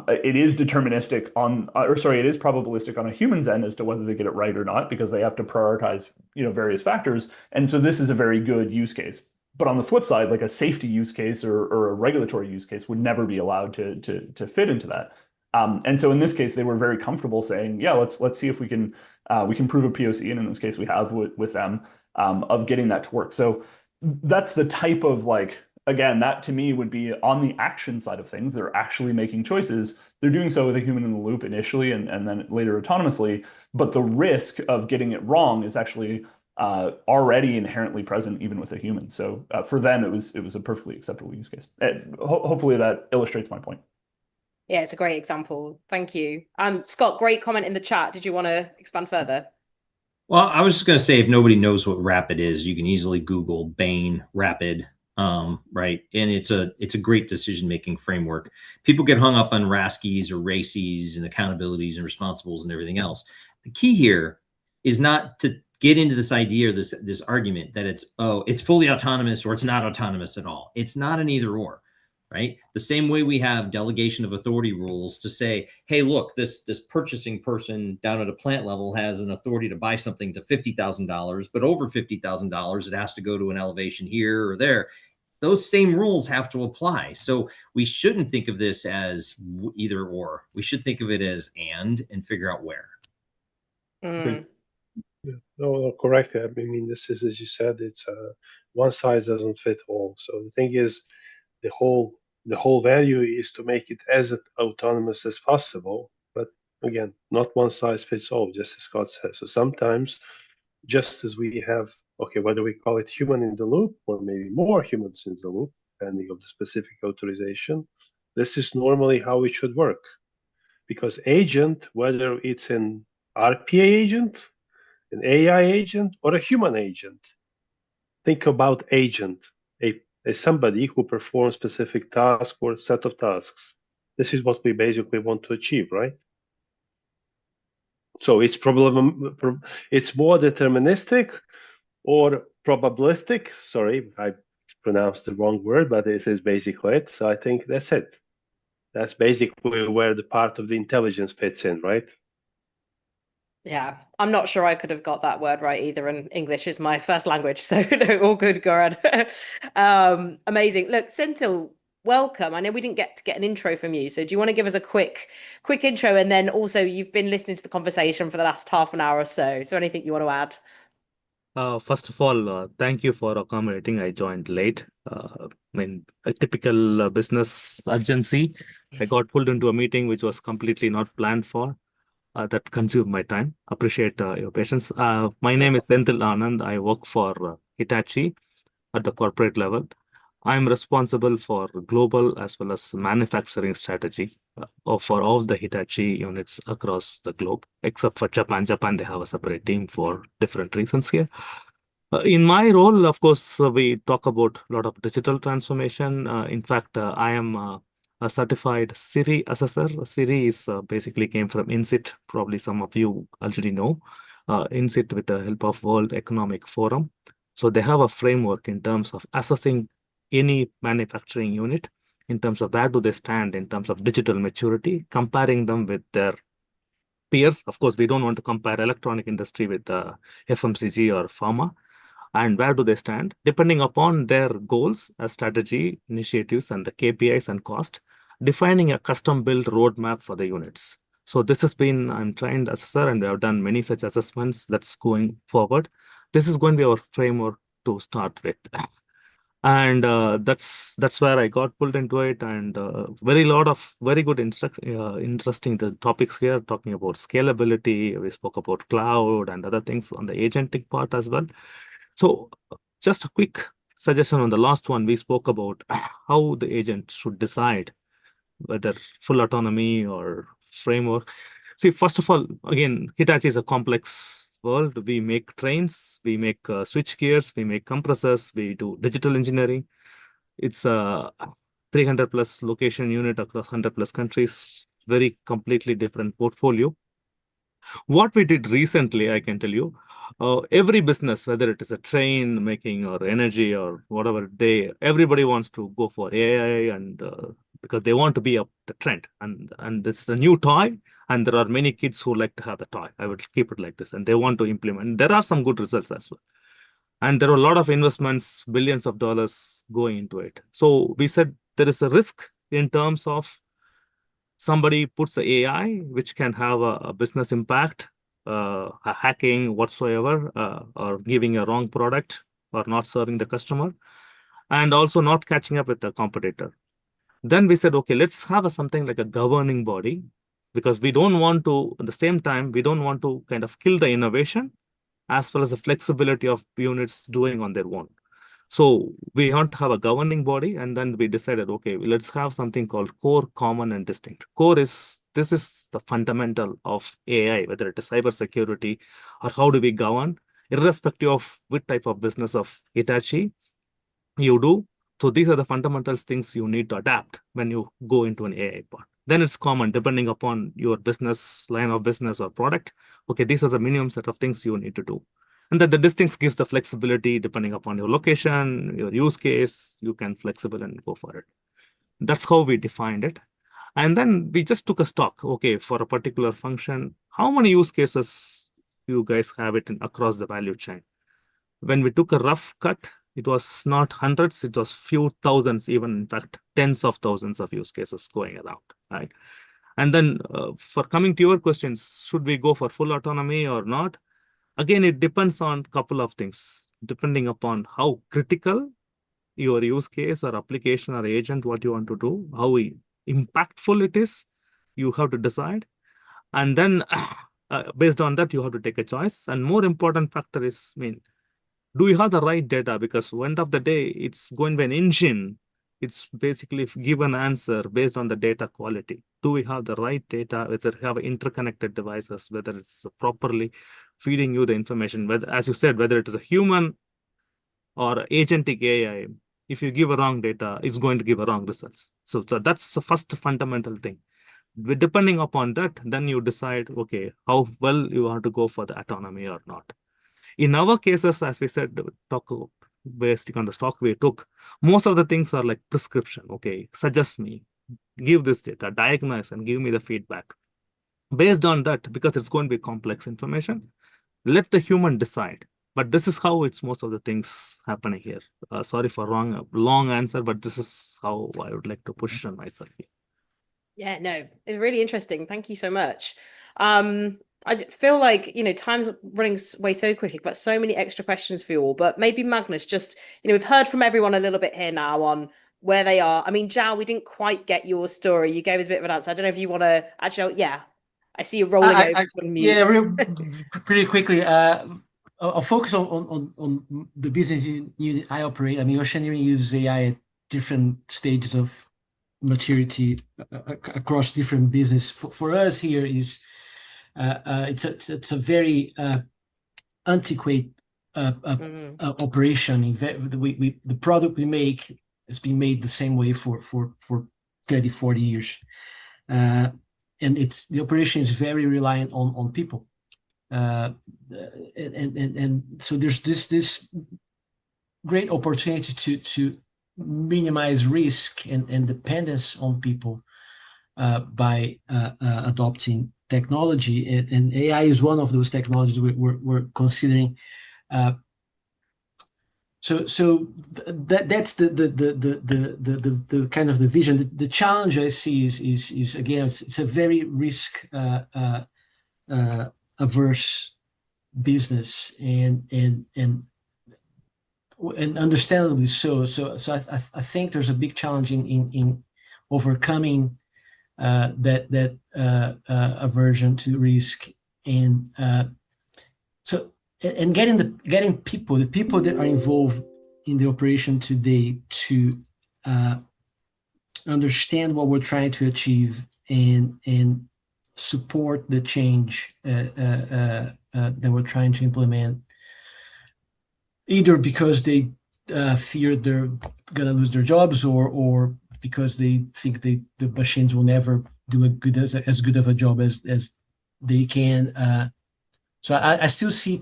It is deterministic it is probabilistic on a human's end as to whether they get it right or not, because they have to prioritize, various factors. And so this is a very good use case. But on the flip side, like a safety use case or a regulatory use case would never be allowed to fit into that. And so in this case, they were very comfortable saying, yeah, let's see if we can prove a POC, and in this case we have with them, of getting that to work. So that's the type of like again, that to me would be on the action side of things. They're actually making choices. They're doing so with a human in the loop initially and then later autonomously. But the risk of getting it wrong is actually already inherently present even with a human. So for them, it was a perfectly acceptable use case. Hopefully that illustrates my point. Yeah, it's a great example. Thank you. Scott, great comment in the chat. Did you want to expand further? Well, I was just going to say, if nobody knows what Rapid is, you can easily Google Bain Rapid, right? And it's a great decision-making framework. People get hung up on RASCIs or RACIs and accountabilities and responsibles and everything else. The key here is not to get into this idea or this argument that it's fully autonomous or it's not autonomous at all. It's not an either or. Right? The same way we have delegation of authority rules to say, hey, look, this purchasing person down at a plant level has an authority to buy something to $50,000, but over $50,000, it has to go to an elevation here or there. Those same rules have to apply. So we shouldn't think of this as either or. We should think of it as and figure out where. Mm. Yeah. No, correct. I mean, this is, as you said, it's one size doesn't fit all. So the thing is, the whole value is to make it as autonomous as possible. But again, not one size fits all, just as Scott says. So sometimes, just as we have, okay, whether we call it human in the loop or maybe more humans in the loop, depending on the specific authorization, this is normally how it should work. Because agent, whether it's an RPA agent, an AI agent, or a human agent, think about agent, a somebody who performs specific task or set of tasks. This is what we basically want to achieve, right? So it's it's more deterministic or probabilistic. Sorry, I pronounced the wrong word, but this is basically it. So I think that's it. That's basically where the part of the intelligence fits in, right? Yeah, I'm not sure I could have got that word right either, and English is my first language, so no, all good, Goran. Amazing. Look, Senthil, welcome. I know we didn't get to get an intro from you, so do you want to give us a quick intro, and then also you've been listening to the conversation for the last half an hour or so. Is there anything you want to add? First of all, thank you for accommodating. I joined late. I mean, a typical business urgency. I got pulled into a meeting which was completely not planned for. That consumed my time. Appreciate your patience. My name is Senthil Anand. I work for Hitachi at the corporate level. I'm responsible for global as well as manufacturing strategy for all the Hitachi units across the globe, except for Japan. Japan, they have a separate team for different reasons here. In my role, of course, we talk about a lot of digital transformation. In fact, I am a certified Siri assessor. Siri is basically came from INSIT. Probably some of you already know INSIT with the help of World Economic Forum. So they have a framework in terms of assessing any manufacturing unit in terms of where do they stand in terms of digital maturity, comparing them with their peers. Of course, we don't want to compare electronic industry with FMCG or pharma. And where do they stand? Depending upon their goals, strategy, initiatives, and the KPIs and cost, defining a custom-built roadmap for the units. So this has been, I'm trained assessor, and we have done many such assessments that's going forward. This is going to be our framework to start with. And that's where I got pulled into it, and lot of very good interesting topics here, talking about scalability. We spoke about cloud and other things on the agentic part as well. So just a quick suggestion on the last one. We spoke about how the agent should decide whether full autonomy or framework. See, first of all, again, Hitachi is a complex world. We make trains, we make switch gears, we make compressors, we do digital engineering. It's a 300 plus location unit across 100 plus countries, very completely different portfolio. What we did recently, I can tell you, every business, whether it is a train making or energy or whatever, everybody wants to go for AI and because they want to be up the trend, and it's the new toy, and there are many kids who like to have the toy. I would keep it like this, and they want to implement. There are some good results as well, and there are a lot of investments, billions of dollars going into it. So we said there is a risk in terms of somebody puts the AI, which can have a business impact, a hacking whatsoever, or giving a wrong product or not serving the customer. and also not catching up with the competitor. Then we said, okay, let's have something like a governing body, because we don't want to, at the same time, we don't want to kind of kill the innovation as well as the flexibility of units doing on their own. So we want to have a governing body, and then we decided, okay, let's have something called core, common, and distinct. Core is, this is the fundamental of AI, whether it is cybersecurity or how do we govern, irrespective of which type of business of Hitachi you do. So these are the fundamental things you need to adapt when you go into an AI part. Then it's common, depending upon your business, line of business or product. Okay, these are the minimum set of things you need to do. And that the distinct gives the flexibility depending upon your location, your use case, you can flexible and go for it. That's how we defined it. And then we just took a stock, okay, for a particular function, how many use cases you guys have it in across the value chain? When we took a rough cut, it was not hundreds, it was few thousands, even in fact, tens of thousands of use cases going around, right? And then for coming to your questions, should we go for full autonomy or not? Again, it depends on a couple of things, depending upon how critical your use case or application or agent, what you want to do, how impactful it is, you have to decide. And then based on that, you have to take a choice. And more important factor is, do you have the right data? Because end of the day, it's going to be an engine. It's basically give an answer based on the data quality. Do we have the right data? Whether we have interconnected devices, whether it's properly feeding you the information, whether, as you said, whether it is a human or agentic AI, if you give a wrong data, it's going to give a wrong results. So that's the first fundamental thing. Depending upon that, then you decide, okay, how well you want to go for the autonomy or not. In our cases, as we said, based on the stock we took, most of the things are like prescription. Okay, suggest me, give this data, diagnose, and give me the feedback. Based on that, because it's going to be complex information, let the human decide. But this is how it's most of the things happening here. Sorry for long answer, but this is how I would like to position myself here. Yeah, no, it's really interesting. Thank you so much. I feel like, time's running way so quickly, but so many extra questions for you all. But maybe Magnus, just, we've heard from everyone a little bit here now on where they are. I mean, Zhao, we didn't quite get your story. You gave us a bit of an answer. I don't know if you want to actually, I see you rolling over to unmute. Yeah, pretty quickly. I'll focus on the business unit I operate. I mean, Oceaneering uses AI at different stages of maturity across different business. For us here is it's a very antiquated operation. The product we make has been made the same way for 30, 40 years. And the operation is very reliant on people. And so there's this great opportunity to minimize risk and dependence on people by adopting technology, and AI is one of those technologies we're considering. So that's the kind of the vision. The challenge I see is again, it's a very risk averse business, and understandably so. So I think there's a big challenge in overcoming that aversion to risk, and getting people, the people that are involved in the operation today, to understand what we're trying to achieve and support the change that we're trying to implement, either because they fear they're gonna lose their jobs, or because they think the machines will never do as good of a job as they can. So I still see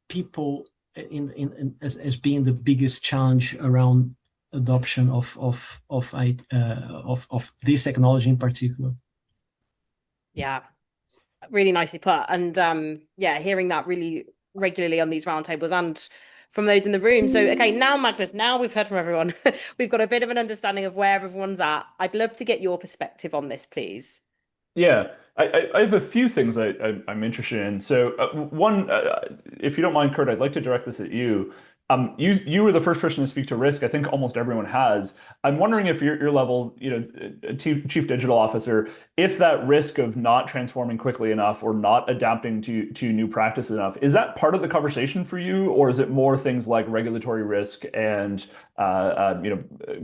people as being the biggest challenge around adoption of this technology in particular. Yeah, really nicely put. And hearing that really regularly on these roundtables and from those in the room. So, okay, now Magnus, now we've heard from everyone. We've got a bit of an understanding of where everyone's at. I'd love to get your perspective on this, please. Yeah, I have a few things I'm interested in. So one, if you don't mind, Kurt, I'd like to direct this at you. You were the first person to speak to risk. I think almost everyone has. I'm wondering if your level, chief digital officer, if that risk of not transforming quickly enough or not adapting to new practice enough, is that part of the conversation for you, or is it more things like regulatory risk and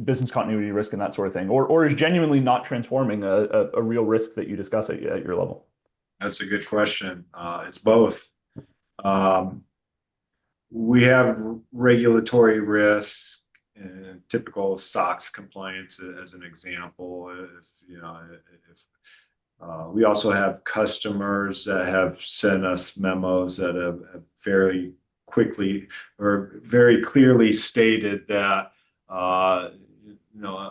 business continuity risk and that sort of thing, or is genuinely not transforming a real risk that you discuss at your level? That's a good question. It's both. We have regulatory risk and typical SOX compliance as an example. If we also have customers that have sent us memos that have very quickly or very clearly stated that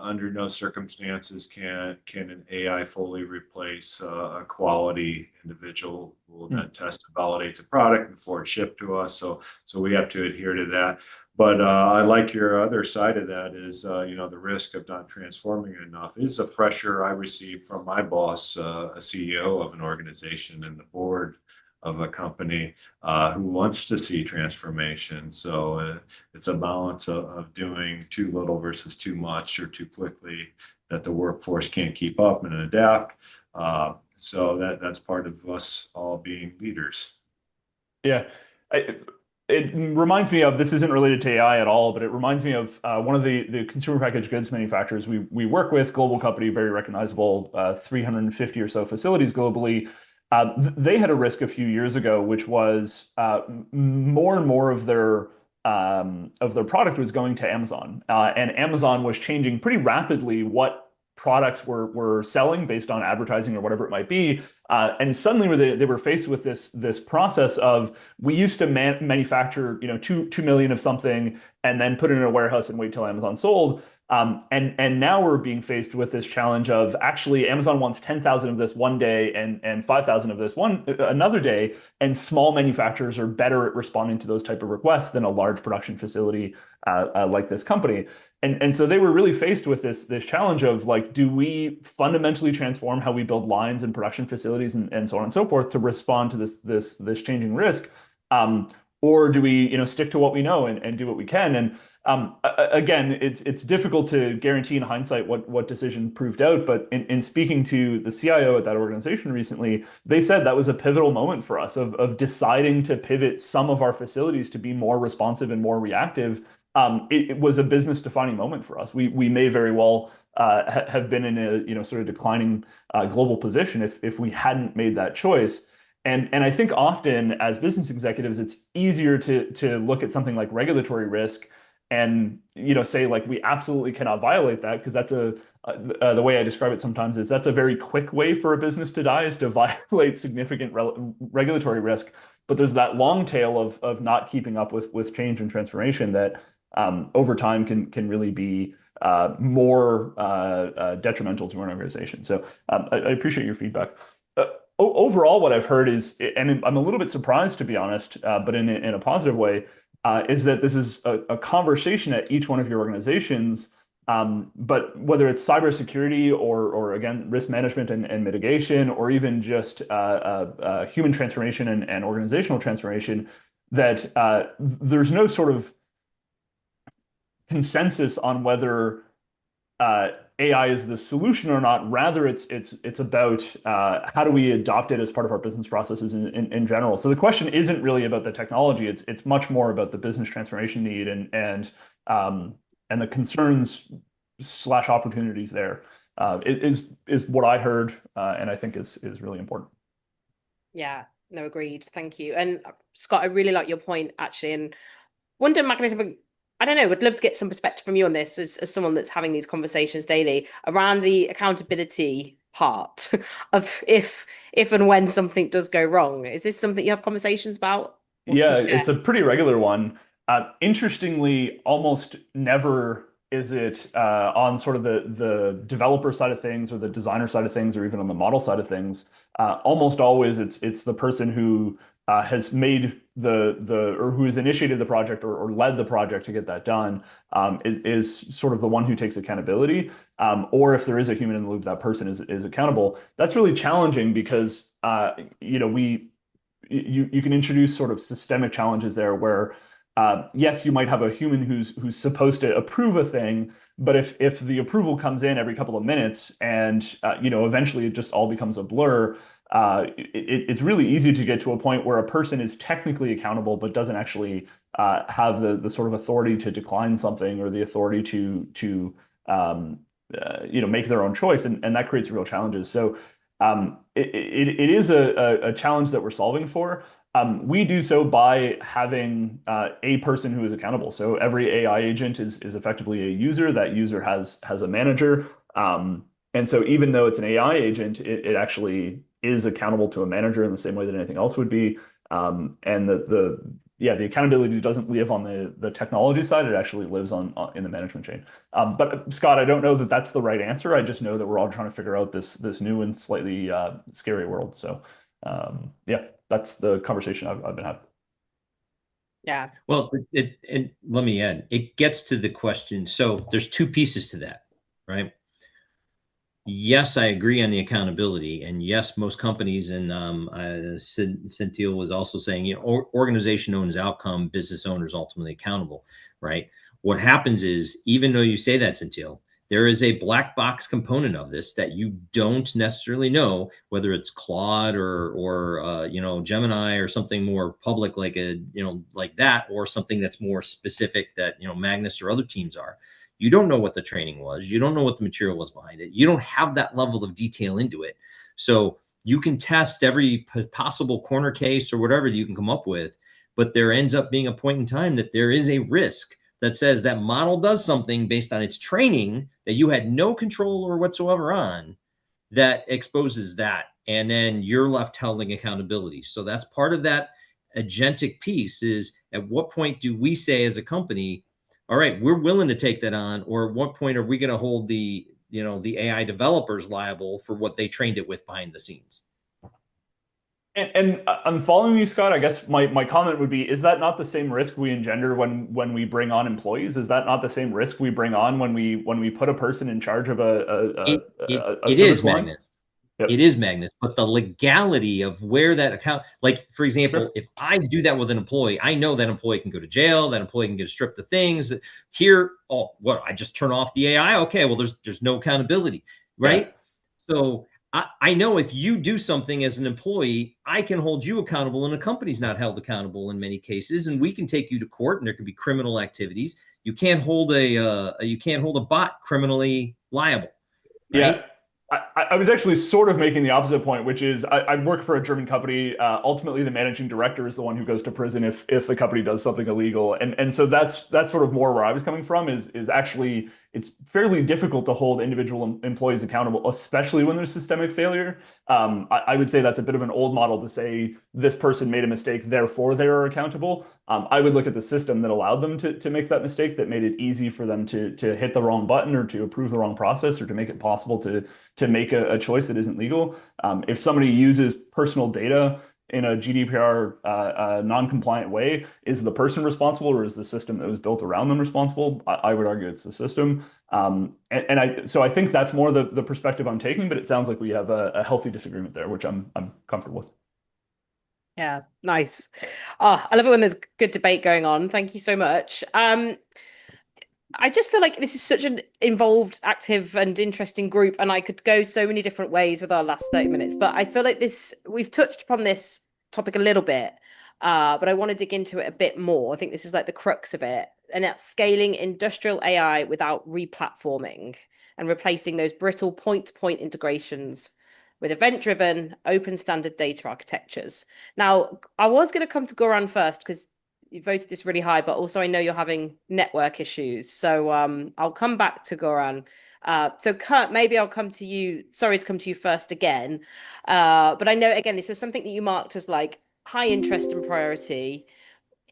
under no circumstances can an AI fully replace a quality individual that tests and validates a product before it's shipped to us. So we have to adhere to that. But I like your other side of that is, the risk of not transforming enough is a pressure I receive from my boss, a CEO of an organization and the board of a company who wants to see transformation. So it's a balance of doing too little versus too much or too quickly that the workforce can't keep up and adapt. So that's part of us all being leaders. Yeah. It reminds me of, this isn't related to AI at all, but it reminds me of one of the consumer packaged goods manufacturers we work with, global company, very recognizable, 350 or so facilities globally. They had a risk a few years ago, which was more and more of their product was going to Amazon, and Amazon was changing pretty rapidly what products were selling based on advertising or whatever it might be. And suddenly they were faced with this process of, we used to manufacture 2 million of something and then put it in a warehouse and wait till Amazon sold. And now we're being faced with this challenge of, actually Amazon wants 10,000 of this one day and 5,000 of this another day, and small manufacturers are better at responding to those type of requests than a large production facility like this company. And so they were really faced with this challenge of, like, do we fundamentally transform how we build lines and production facilities and so on and so forth to respond to this changing risk, or do we stick to what we know and do what we can? And again, it's difficult to guarantee in hindsight what decision proved out, but in speaking to the CIO at that organization recently, they said that was a pivotal moment for us of deciding to pivot some of our facilities to be more responsive and more reactive. It was a business defining moment for us. We may very well have been in a sort of declining global position if we hadn't made that choice. And I think often as business executives, it's easier to look at something like regulatory risk and say, like, we absolutely cannot violate that, because that's the way I describe it sometimes is that's a very quick way for a business to die, is to violate significant regulatory risk. But there's that long tail of not keeping up with change and transformation that over time can really be more detrimental to an organization. So I appreciate your feedback. Overall, what I've heard is, and I'm a little bit surprised, to be honest, but in a positive way, is that this is a conversation at each one of your organizations. But whether it's cybersecurity or again, risk management and mitigation, or even just human transformation and organizational transformation, that there's no sort of consensus on whether AI is the solution or not. Rather, it's about how do we adopt it as part of our business processes in general. So the question isn't really about the technology. It's much more about the business transformation need and the concerns / opportunities there. Is what I heard, and I think is really important. Yeah, no, agreed. Thank you. And Scott, I really like your point, actually, and wonder, Magnus, I don't know, would love to get some perspective from you on this as someone that's having these conversations daily around the accountability part of if and when something does go wrong. Is this something you have conversations about? Yeah, it's a pretty regular one. Interestingly, almost never is it on sort of the developer side of things or the designer side of things or even on the model side of things. Almost always it's the person who has made or who has initiated the project or led the project to get that done, is sort of the one who takes accountability. Or if there is a human in the loop, that person is accountable. That's really challenging because you can introduce sort of systemic challenges there where yes, you might have a human who's supposed to approve a thing, but if the approval comes in every couple of minutes and eventually it just all becomes a blur, it's really easy to get to a point where a person is technically accountable but doesn't actually have the sort of authority to decline something or the authority to make their own choice, and that creates real challenges. So it is a challenge that we're solving for. We do so by having a person who is accountable. So every AI agent is effectively a user. That user has a manager. And so even though it's an AI agent, it actually is accountable to a manager in the same way that anything else would be. And the accountability doesn't live on the technology side. It actually lives in the management chain. But Scott, I don't know that that's the right answer. I just know that we're all trying to figure out this new and slightly scary world. So yeah, that's the conversation I've been having. Yeah. Well, and let me add, it gets to the question. So there's two pieces to that, right? Yes, I agree on the accountability, and yes, most companies, and Cynthia was also saying, organization owns outcome, business owners ultimately accountable, right? What happens is, even though you say that, Cynthia, there is a black box component of this that you don't necessarily know whether it's Claude or Gemini or something more public like like that, or something that's more specific that Magnus or other teams are. You don't know what the training was. You don't know what the material was behind it. You don't have that level of detail into it. So you can test every possible corner case or whatever that you can come up with, but there ends up being a point in time that there is a risk that says that model does something based on its training that you had no control or whatsoever on, that exposes that. And then you're left holding accountability. So that's part of that agentic piece, is at what point do we say as a company, all right, we're willing to take that on, or at what point are we going to hold the AI developers liable for what they trained it with behind the scenes? And I'm following you, Scott. I guess my comment would be, is that not the same risk we engender when we bring on employees? Is that not the same risk we bring on when we put a person in charge of a service line? Magnus. Yep. It is, Magnus, but the legality of where that account, like, for example, Sure. If I do that with an employee, I know that employee can go to jail, that employee can get stripped of things. Here, I just turn off the AI? Okay, well, there's no accountability, right? Yeah. So I know if you do something as an employee, I can hold you accountable, and the company's not held accountable in many cases, and we can take you to court, and there could be criminal activities. You can't hold a bot criminally liable, right? Yeah. I was actually sort of making the opposite point, which is I work for a German company. Ultimately, the managing director is the one who goes to prison if the company does something illegal, and so that's sort of more where I was coming from. Is actually it's fairly difficult to hold individual employees accountable, especially when there's systemic failure. I would say that's a bit of an old model to say this person made a mistake, therefore they are accountable. I would look at the system that allowed them to make that mistake, that made it easy for them to hit the wrong button or to approve the wrong process or to make it possible to make a choice that isn't legal. If somebody uses personal data in a GDPR non-compliant way, is the person responsible, or is the system that was built around them responsible? I would argue it's the system. So I think that's more the perspective I'm taking, but it sounds like we have a healthy disagreement there, which I'm comfortable with. Yeah, nice. Oh, I love it when there's good debate going on. Thank you so much. I just feel like this is such an involved, active, and interesting group, and I could go so many different ways with our last 30 minutes. But I feel like we've touched upon this topic a little bit, but I want to dig into it a bit more. I think this is like the crux of it, and that's scaling industrial AI without replatforming and replacing those brittle point-to-point integrations with event-driven, open standard data architectures. Now, I was going to come to Goran first because you voted this really high, but also I know you're having network issues. So I'll come back to Goran. So Kurt, maybe I'll come to you. Sorry to come to you first again. But I know, again, this was something that you marked as like high interest and priority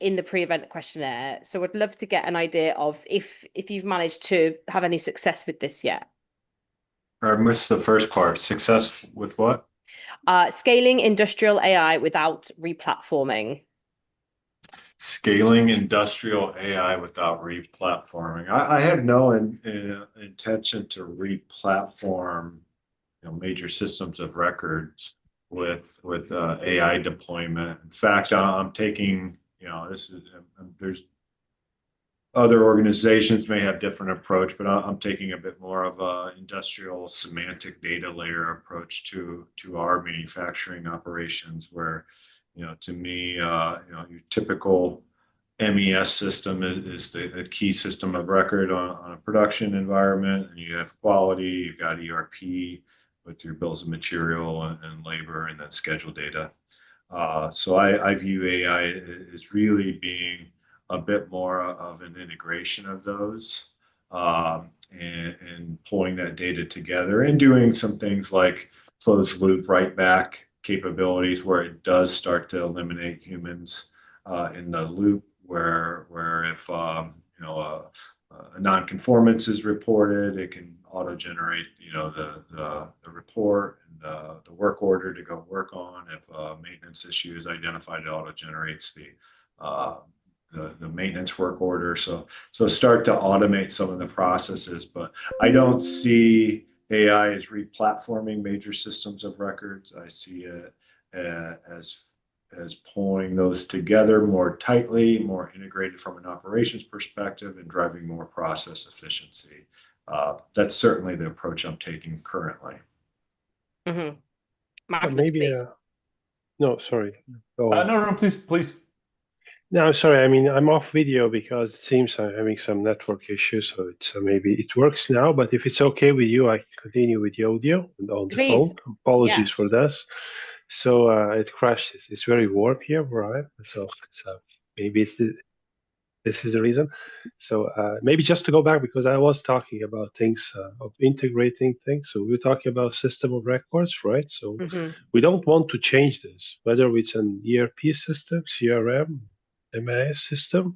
in the pre-event questionnaire. So I'd love to get an idea of if you've managed to have any success with this yet. I missed the first part. Success with what? Scaling industrial AI without replatforming. Scaling industrial AI without replatforming. I have no intention to replatform, major systems of records with AI deployment. In fact, I'm taking, Other organizations may have different approach, but I'm taking a bit more of a industrial semantic data layer approach to our manufacturing operations, where, to me, your typical MES system is the key system of record on a production environment, and you have quality, you've got ERP with your bills of material and labor, and then schedule data. So I view AI as really being a bit more of an integration of those, and pulling that data together and doing some things like closed loop write back capabilities, where it does start to eliminate humans in the loop, where if a non-conformance is reported, it can auto-generate the report and the work order to go work on. If a maintenance issue is identified, it auto-generates the maintenance work order. So start to automate some of the processes, but I don't see AI as replatforming major systems of records. I see it as pulling those together more tightly, more integrated from an operations perspective, and driving more process efficiency. That's certainly the approach I'm taking currently. Mm-hmm. Magnus, Maybe please. no, sorry. No, please. No, sorry. I mean, I'm off video because it seems I'm having some network issues. So it's maybe it works now. But if it's okay with you, I can continue with the audio and on the phone. Please. Apologies for this. So it crashes. It's very warm here where I am. So maybe this is the reason. So maybe just to go back, because I was talking about things of integrating things. So we're talking about system of records, right? So we don't want to change this, whether it's an ERP system, CRM, MIS system.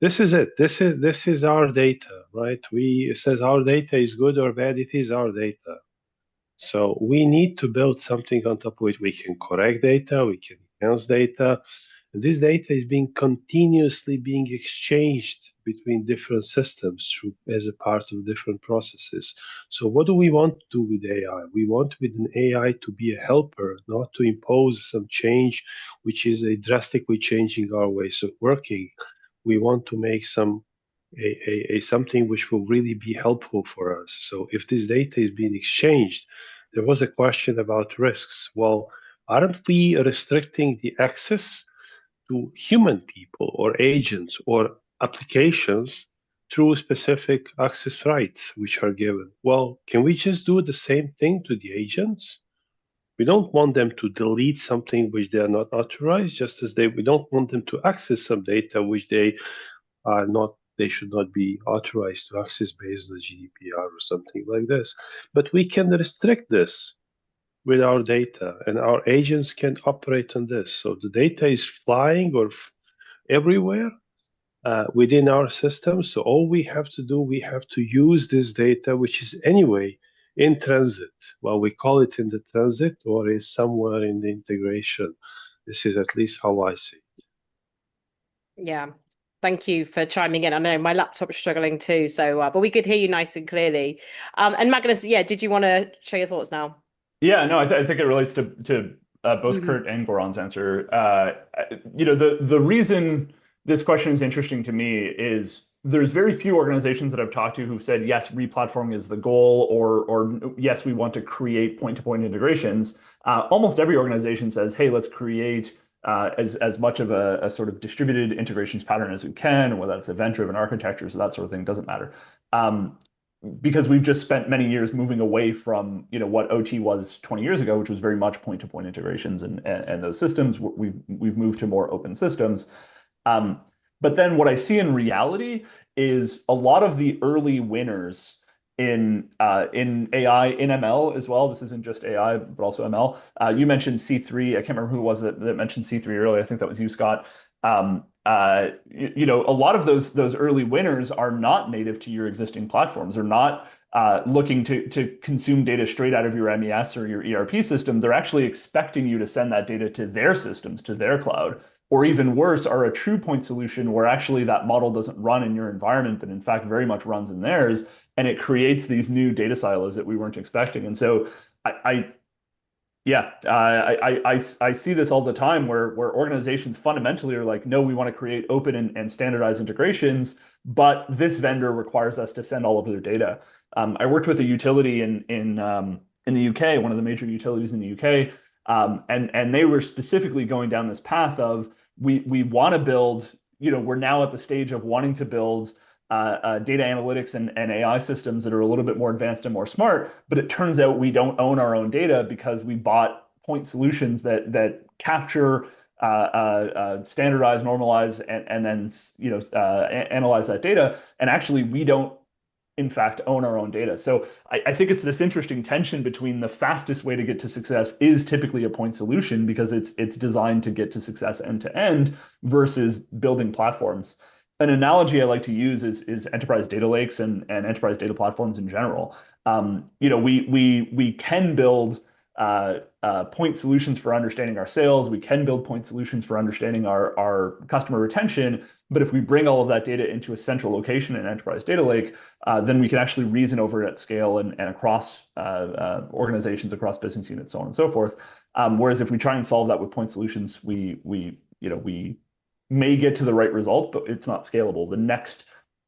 This is it. This is our data, right? It says our data is good or bad. It is our data. So we need to build something on top of it. We can correct data, we can enhance data. And this data is continuously being exchanged between different systems as a part of different processes. So what do we want to do with AI? We want with an AI to be a helper, not to impose some change, which is a drastically changing our ways of working. We want to make something which will really be helpful for us. So if this data is being exchanged, there was a question about risks. Well, aren't we restricting the access to human people or agents or applications through specific access rights which are given? Well, can we just do the same thing to the agents? We don't want them to delete something which they are not authorized, just as we don't want them to access some data which they should not be authorized to access based on the GDPR or something like this. But we can restrict this with our data, and our agents can operate on this. So the data is flying or everywhere within our system. So all we have to do, we have to use this data, which is anyway in transit. Well, we call it in the transit or is somewhere in the integration. This is at least how I see it. Yeah. Thank you for chiming in. I know my laptop's struggling too, so but we could hear you nice and clearly. And Magnus, yeah, did you want to share your thoughts now? Yeah, no, I think it relates to both Kurt and Goran's answer. The reason this question is interesting to me is there's very few organizations that I've talked to who've said, yes, replatforming is the goal, or yes, we want to create point-to-point integrations. Almost every organization says, hey, let's create as much of a sort of distributed integrations pattern as we can, whether that's event-driven architecture, so that sort of thing doesn't matter. Because we've just spent many years moving away from what OT was 20 years ago, which was very much point-to-point integrations and those systems. We've moved to more open systems. But then what I see in reality is a lot of the early winners in AI, in ML as well. This isn't just AI, but also ML. You mentioned C3. I can't remember who it was that mentioned C3 earlier. I think that was you, Scott. A lot of those early winners are not native to your existing platforms. They're not looking to consume data straight out of your MES or your ERP system. They're actually expecting you to send that data to their systems, to their cloud, or even worse, are a true point solution where actually that model doesn't run in your environment, but in fact very much runs in theirs, and it creates these new data silos that we weren't expecting. And so Yeah, I see this all the time where organizations fundamentally are like, no, we want to create open and standardized integrations, but this vendor requires us to send all of their data. I worked with a utility in the UK, one of the major utilities in the UK, and they were specifically going down this path of we want to build, we're now at the stage of wanting to build data analytics and AI systems that are a little bit more advanced and more smart. But it turns out we don't own our own data because we bought point solutions that capture, standardize, normalize, and then analyze that data. And actually, we don't in fact own our own data. So I think it's this interesting tension between the fastest way to get to success is typically a point solution because it's designed to get to success end to end versus building platforms. An analogy I like to use is enterprise data lakes and enterprise data platforms in general. We can build point solutions for understanding our sales. We can build point solutions for understanding our customer retention. But if we bring all of that data into a central location in enterprise data lake, then we can actually reason over it at scale and across organizations, across business units, so on and so forth. Whereas if we try and solve that with point solutions, we may get to the right result, but it's not scalable. The next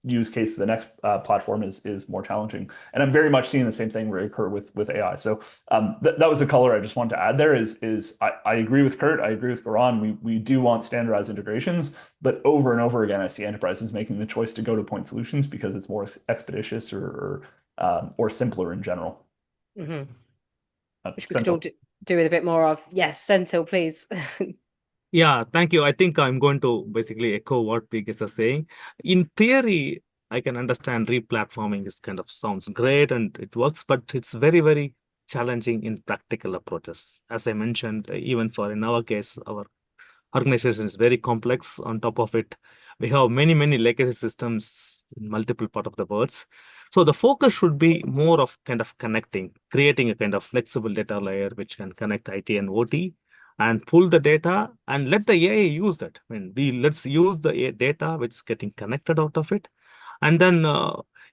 use case, the next platform is more challenging. And I'm very much seeing the same thing occur with AI. So that was the color I just wanted to add there is I agree with Kurt, I agree with Garan. We do want standardized integrations, but over and over again, I see enterprises making the choice to go to point solutions because it's more expeditious or simpler in general. Mm-hmm. Which we could all do with a bit more of. Yes, Senthil, please. Yeah, thank you. I think I'm going to basically echo what Biggest is saying. In theory, I can understand replatforming is kind of sounds great and it works, but it's very, very challenging in practical approaches. As I mentioned, even in our case, our organization is very complex. On top of it, we have many, many legacy systems in multiple parts of the world. So the focus should be more of kind of creating a kind of flexible data layer which can connect IT and OT and pull the data and let the AI use that. I mean, let's use the data which is getting connected out of it, and then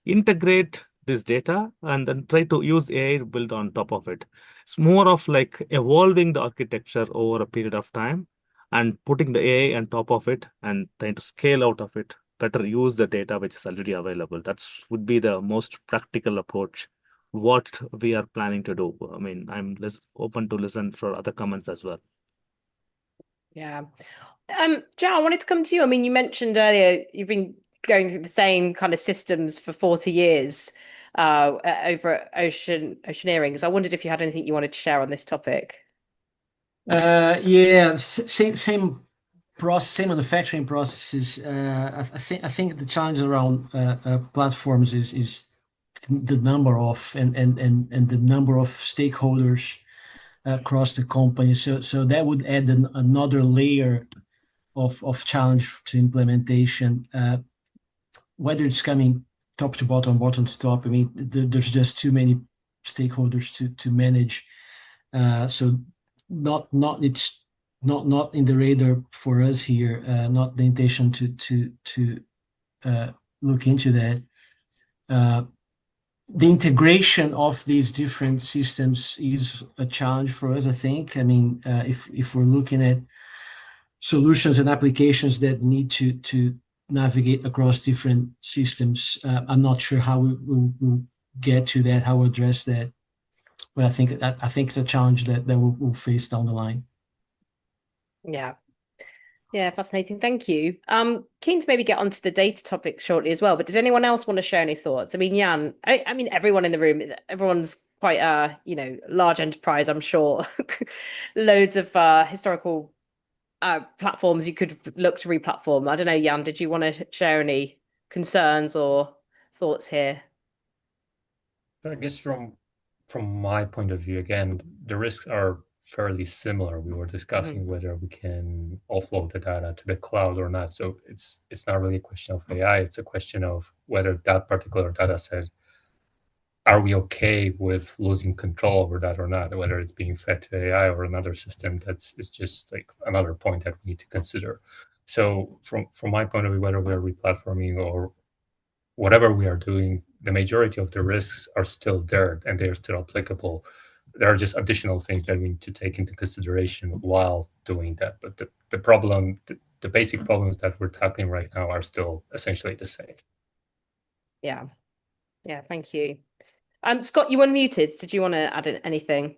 integrate this data and then try to use AI to build on top of it. It's more of like evolving the architecture over a period of time and putting the AI on top of it and trying to scale out of it, better use the data which is already available. That would be the most practical approach what we are planning to do. I mean, I'm open to listen for other comments as well. Yeah. Jan, I wanted to come to you. I mean, you mentioned earlier you've been going through the same kind of systems for 40 years over at Oceaneering. So I wondered if you had anything you wanted to share on this topic. Yeah, same process, same manufacturing processes. I think the challenge around platforms is the number of and the number of stakeholders across the company. So that would add another layer of challenge to implementation. Whether it's coming top to bottom, bottom to top. I mean, there's just too many stakeholders to manage. So it's not in the radar for us here. Not the intention to look into that. The integration of these different systems is a challenge for us, I think. I mean, if we're looking at solutions and applications that need to navigate across different systems, I'm not sure how we'll get to that, how we'll address that. But I think it's a challenge that we'll face down the line. Yeah. Yeah, fascinating. Thank you. Keen to maybe get onto the data topic shortly as well, but did anyone else want to share any thoughts? I mean, Jan, I mean, everyone in the room, everyone's quite a, large enterprise, I'm sure. Loads of historical platforms you could look to replatform. I don't know, Jan, did you want to share any concerns or thoughts here? I guess from my point of view, again, the risks are fairly similar. We were discussing whether we can offload the data to the cloud or not. So it's not really a question of AI. It's a question of whether that particular data set, are we okay with losing control over that or not, whether it's being fed to AI or another system. That's just like another point that we need to consider. So from my point of view, whether we're replatforming or whatever we are doing, the majority of the risks are still there and they are still applicable. there are just additional things that we need to take into consideration while doing that. But the problem, the basic problems that we're tackling right now are still essentially the same. Yeah. Yeah, thank you. Scott, you unmuted. Did you want to add anything?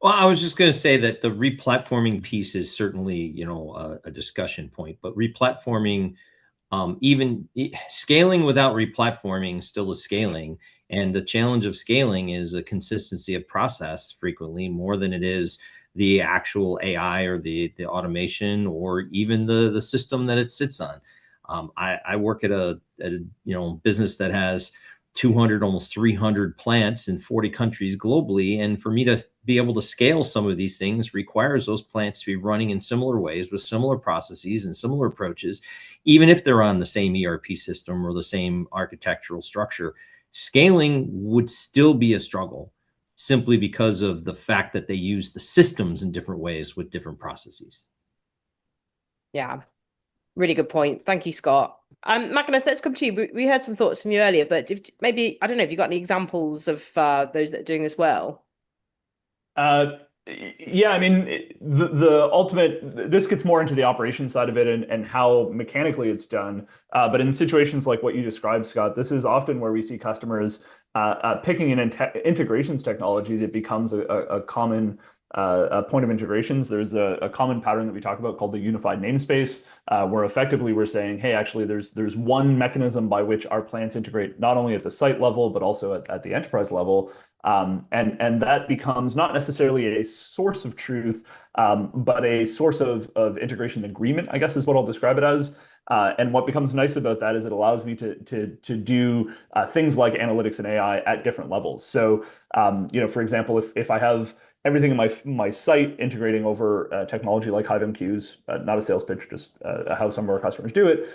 Well, I was just going to say that the replatforming piece is certainly, you know, a discussion point, but replatforming, even scaling without replatforming still is scaling. And the challenge of scaling is a consistency of process frequently more than it is the actual AI or the automation or even the system that it sits on. I work at a business that has 200, almost 300 plants in 40 countries globally. And for me to be able to scale some of these things requires those plants to be running in similar ways with similar processes and similar approaches, even if they're on the same ERP system or the same architectural structure. Scaling would still be a struggle simply because of the fact that they use the systems in different ways with different processes. Yeah, really good point. Thank you, Scott. Magnus, let's come to you. We heard some thoughts from you earlier, but maybe, I don't know, have you got any examples of those that are doing this well? Yeah, I mean, the ultimate, this gets more into the operation side of it and how mechanically it's done. But in situations like what you described, Scott, this is often where we see customers picking an integrations technology that becomes a common point of integrations. There's a common pattern that we talk about called the unified namespace, where effectively we're saying, hey, actually, there's one mechanism by which our plants integrate not only at the site level, but also at the enterprise level. And that becomes not necessarily a source of truth, but a source of integration agreement, I guess is what I'll describe it as. And what becomes nice about that is it allows me to do things like analytics and AI at different levels. So, for example, if I have everything in my site integrating over technology like HiveMQ's, not a sales pitch, just how some of our customers do it.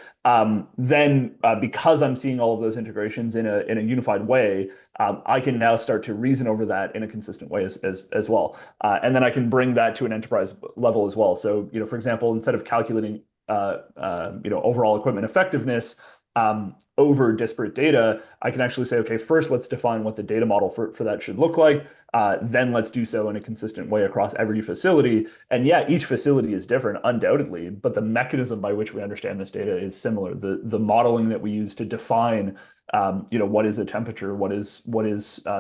Then because I'm seeing all of those integrations in a unified way, I can now start to reason over that in a consistent way as well. And then I can bring that to an enterprise level as well. So, for example, instead of calculating overall equipment effectiveness over disparate data, I can actually say, okay, first let's define what the data model for that should look like. Then let's do so in a consistent way across every facility. And yeah, each facility is different, undoubtedly, but the mechanism by which we understand this data is similar. The modeling that we use to define, what is a temperature, what is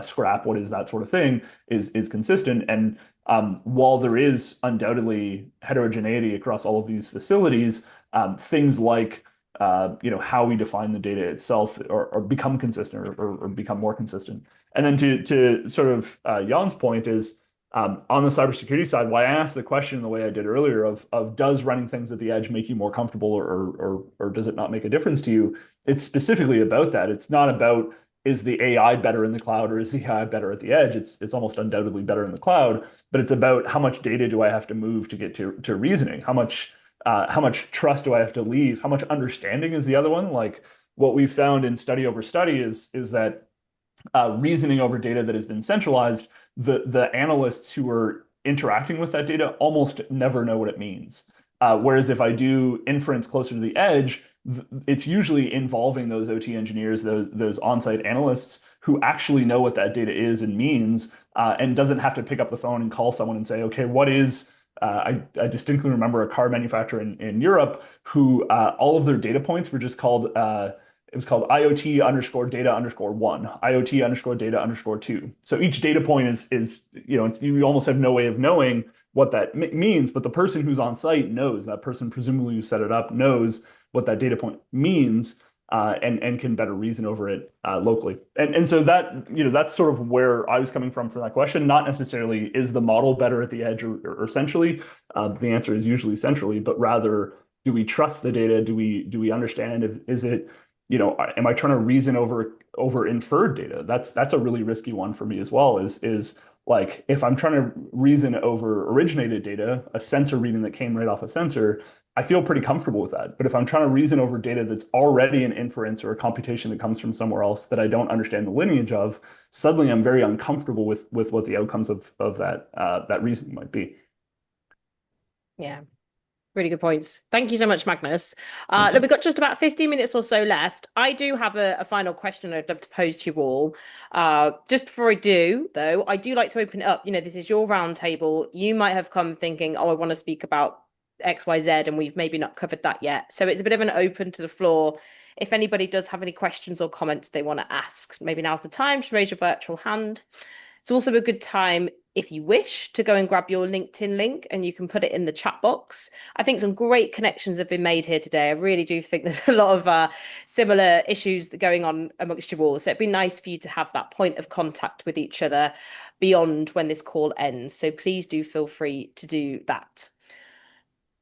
scrap, what is that sort of thing is consistent. And while there is undoubtedly heterogeneity across all of these facilities, things like how we define the data itself or become consistent or become more consistent. And then to sort of Jan's point is on the cybersecurity side, why I asked the question the way I did earlier of does running things at the edge make you more comfortable or does it not make a difference to you? It's specifically about that. It's not about is the AI better in the cloud or is the AI better at the edge? It's almost undoubtedly better in the cloud, but it's about how much data do I have to move to get to reasoning? How much trust do I have to leave? How much understanding is the other one? Like what we've found in study over study is that reasoning over data that has been centralized, the analysts who are interacting with that data almost never know what it means. Whereas if I do inference closer to the edge, it's usually involving those OT engineers, those on-site analysts who actually know what that data is and means, and doesn't have to pick up the phone and call someone and say, okay, what is I distinctly remember a car manufacturer in Europe who all of their data points were just called it was called IoT underscore data underscore 1, IoT underscore data underscore 2. So each data point is you almost have no way of knowing what that means, but the person who's on site knows. That person presumably who set it up knows what that data point means and can better reason over it locally. And so that that's sort of where I was coming from for that question. Not necessarily is the model better at the edge or centrally. The answer is usually centrally, but rather do we trust the data? Do we understand is it am I trying to reason over inferred data? That's a really risky one for me as well. Is like if I'm trying to reason over originated data, a sensor reading that came right off a sensor, I feel pretty comfortable with that. But if I'm trying to reason over data that's already an inference or a computation that comes from somewhere else that I don't understand the lineage of, suddenly I'm very uncomfortable with what the outcomes of that reasoning might be. Yeah. Really good points. Thank you so much, Magnus. Look, we've got just about 15 minutes or so left. I do have a final question I'd love to pose to you all. Just before I do, though, I do like to open it up. You know, this is your roundtable. You might have come thinking, oh, I want to speak about X, Y, Z, and we've maybe not covered that yet. So it's a bit of an open to the floor. If anybody does have any questions or comments they want to ask, maybe now's the time to raise your virtual hand. It's also a good time, if you wish, to go and grab your LinkedIn link and you can put it in the chat box. I think some great connections have been made here today. I really do think there's a lot of similar issues going on amongst you all. So it'd be nice for you to have that point of contact with each other beyond when this call ends. So please do feel free to do that.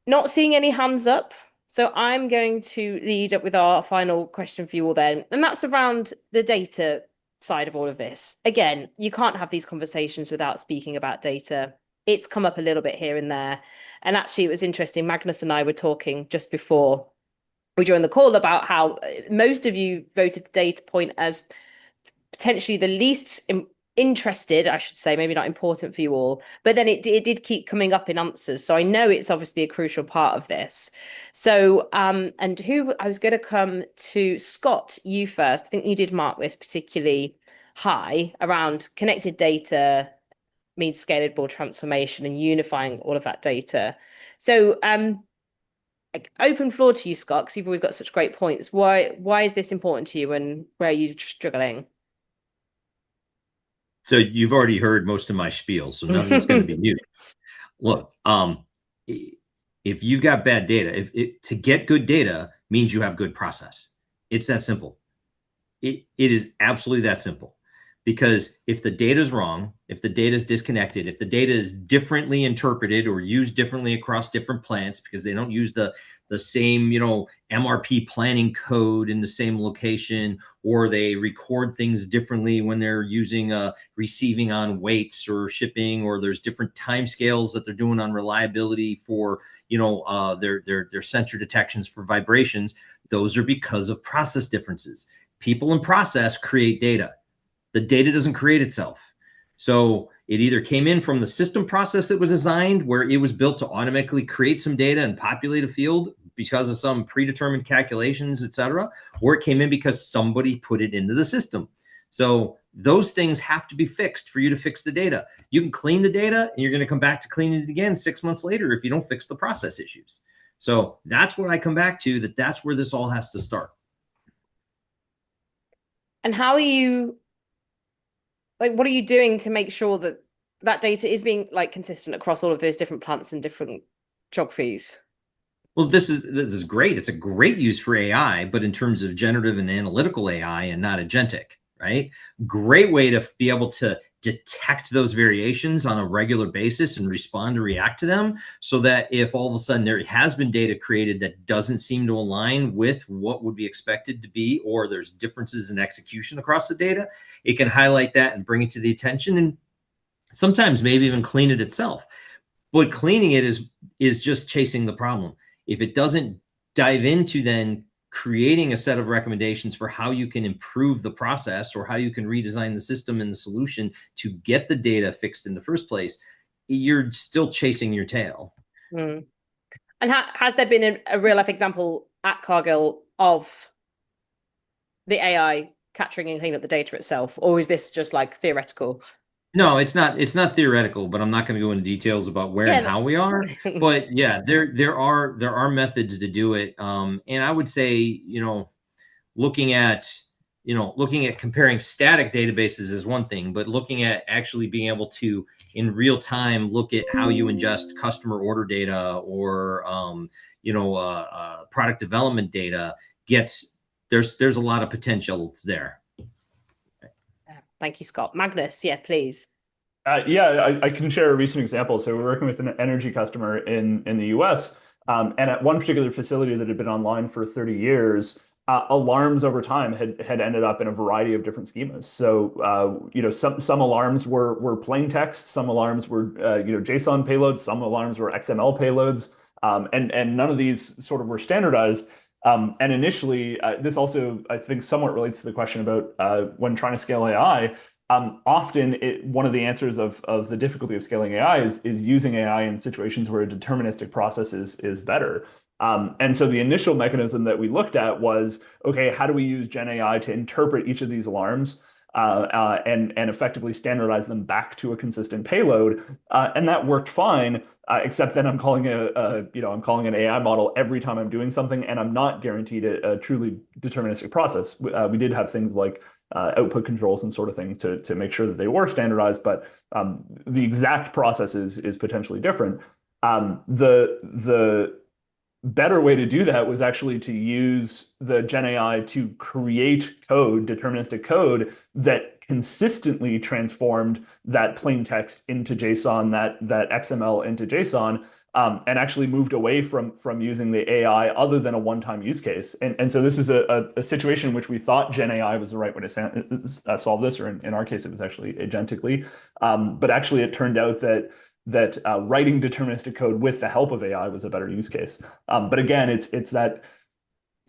Not seeing any hands up. So I'm going to lead up with our final question for you all then. And that's around the data side of all of this. Again, you can't have these conversations without speaking about data. It's come up a little bit here and there. And actually, it was interesting. Magnus and I were talking just before we joined the call about how most of you voted the data point as potentially the least interested, I should say, maybe not important for you all, but then it did keep coming up in answers. So I know it's obviously a crucial part of this. So, and who I was going to come to Scott, you first. I think you did mark this particularly high around connected data means scalable transformation and unifying all of that data. So, open floor to you, Scott, because you've always got such great points. Why is this important to you, and where are you struggling? So you've already heard most of my spiel, so nothing's going to be new. Look, if you've got bad data, to get good data means you have good process. It's that simple. It is absolutely that simple. Because if the data is wrong, if the data is disconnected, if the data is differently interpreted or used differently across different plants because they don't use the same, MRP planning code in the same location, or they record things differently when they're using receiving on weights or shipping, or there's different time scales that they're doing on reliability for, their sensor detections for vibrations. Those are because of process differences. People and process create data. The data doesn't create itself. So it either came in from the system process that was designed, where it was built to automatically create some data and populate a field because of some predetermined calculations, et cetera, or it came in because somebody put it into the system. So those things have to be fixed for you to fix the data. You can clean the data and you're going to come back to cleaning it again 6 months later if you don't fix the process issues. So that's what I come back to, that's where this all has to start. And how are you, what are you doing to make sure that that data is being consistent across all of those different plants and different geographies? Well, this is great. It's a great use for AI, but in terms of generative and analytical AI and not agentic, right? Great way to be able to detect those variations on a regular basis and respond and react to them, so that if all of a sudden there has been data created that doesn't seem to align with what would be expected to be, or there's differences in execution across the data, it can highlight that and bring it to the attention, and sometimes maybe even clean it itself. But cleaning it is just chasing the problem. If it doesn't dive into then creating a set of recommendations for how you can improve the process or how you can redesign the system and the solution to get the data fixed in the first place, you're still chasing your tail. And has there been a real life example at Cargill of the AI capturing and cleaning up the data itself, or is this just theoretical? No, it's not theoretical, but I'm not going to go into details about where and how we are. But yeah, there are methods to do it. And I would say, looking at comparing static databases is one thing, but looking at actually being able to in real time look at how you ingest customer order data or product development data there's a lot of potential there. Thank you, Scott. Magnus, yeah, please. I can share a recent example. So we're working with an energy customer in the US, and at one particular facility that had been online for 30 years, alarms over time had ended up in a variety of different schemas. So some alarms were plain text, some alarms were JSON payloads, some alarms were XML payloads, and none of these sort of were standardized. And initially, this also, I think, somewhat relates to the question about when trying to scale AI. often one of the answers of the difficulty of scaling AI is using AI in situations where a deterministic process is better. And so the initial mechanism that we looked at was, okay, how do we use Gen AI to interpret each of these alarms and effectively standardize them back to a consistent payload? And that worked fine, except then I'm calling I'm calling an AI model every time I'm doing something, and I'm not guaranteed a truly deterministic process. We did have things like output controls and sort of things to make sure that they were standardized, but the exact process is potentially different. The better way to do that was actually to use the Gen AI to create code, deterministic code, that consistently transformed that plain text into JSON, that XML into JSON, and actually moved away from using the AI other than a one-time use case. And so this is a situation in which we thought Gen AI was the right way to solve this, or in our case, it was actually agentically. But actually, it turned out that writing deterministic code with the help of AI was a better use case. But again, it's that,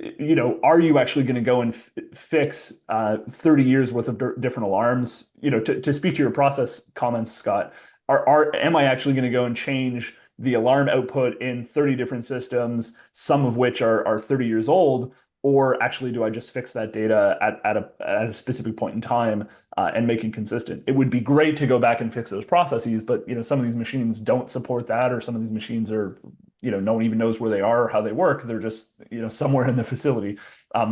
are you actually going to go and fix 30 years worth of different alarms? To speak to your process comments, Scott, am I actually going to go and change the alarm output in 30 different systems, some of which are 30 years old? Or actually, do I just fix that data at a specific point in time and make it consistent? It would be great to go back and fix those processes, but some of these machines don't support that, or some of these machines are, no one even knows where they are or how they work. They're just somewhere in the facility.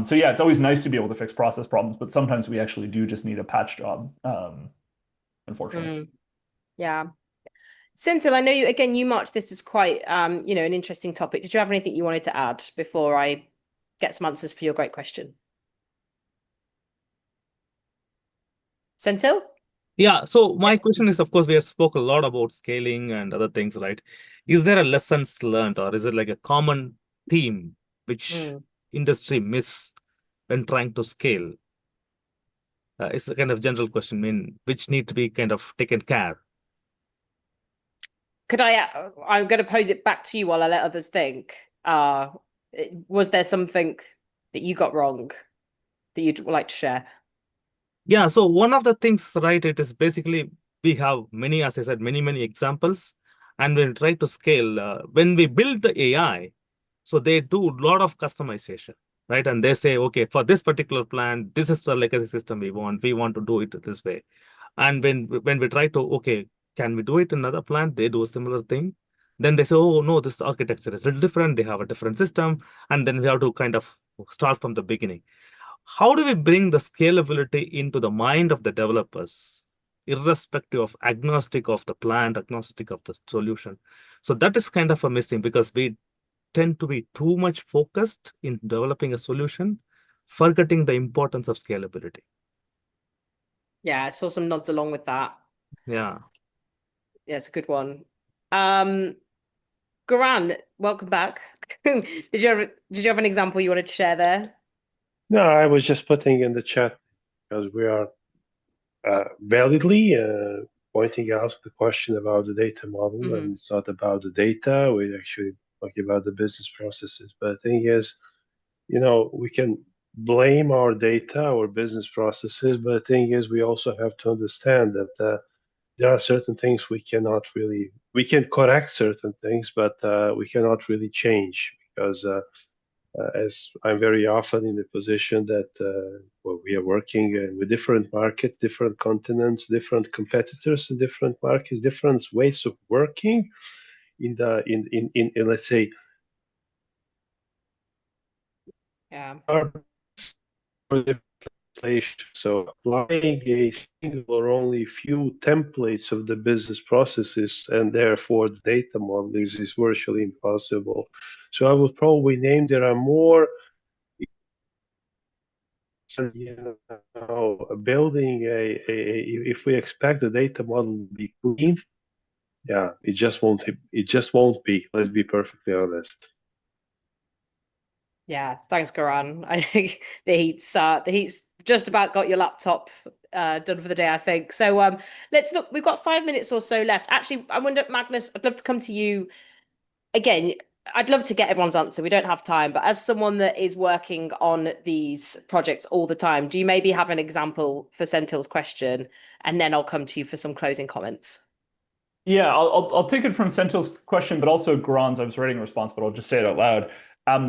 So yeah, it's always nice to be able to fix process problems, but sometimes we actually do just need a patch job, unfortunately. Yeah. Senthil, I know you marked this as quite an interesting topic. Did you have anything you wanted to add before I get some answers for your great question? Senthil? Yeah, so my question is, of course, we have spoke a lot about scaling and other things, right? Is there a lessons learned, or is it like a common theme which industry miss when trying to scale? It's a kind of general question, which need to be kind of taken care. I'm going to pose it back to you while I let others think. Was there something that you got wrong that you'd like to share? Yeah, so one of the things, right, it is basically we have many, as I said, many examples. And when we try to scale, when we build the AI, so they do a lot of customization, right? And they say, okay, for this particular plan, this is the legacy system we want to do it this way. And when we try to, okay, can we do it in another plan? They do a similar thing. Then they say, oh, no, this architecture is a little different. They have a different system. And then we have to kind of start from the beginning. How do we bring the scalability into the mind of the developers, irrespective of agnostic of the plant, agnostic of the solution? So that is kind of a missing, because we tend to be too much focused in developing a solution, forgetting the importance of scalability. Yeah, I saw some nods along with that. Yeah. Yeah, it's a good one. Garan, welcome back. Did you have an example you wanted to share there? No, I was just putting in the chat because we are validly pointing out the question about the data model, and it's not about the data. We're actually talking about the business processes. But the thing is, we can blame our data, our business processes, but the thing is, we also have to understand that there are certain things we can correct certain things, but we cannot really change, because as I'm very often in the position that we are working with different markets, different continents, different competitors in different markets, different ways of working in let's say, so applying a single or only few templates of the business processes and therefore the data modeling is virtually impossible. So I would probably name there are more, building if we expect the data model to be clean, yeah, it just won't be. Let's be perfectly honest. Yeah, thanks, Garan. I think the heat's just about got your laptop done for the day, I think. So let's look. We've got 5 minutes or so left. Actually, I wonder, Magnus, I'd love to come to you again. I'd love to get everyone's answer. We don't have time, but as someone that is working on these projects all the time, do you maybe have an example for Sentil's question? And then I'll come to you for some closing comments. Yeah, I'll take it from Sentil's question, but also Goran's. I was writing a response, but I'll just say it out loud.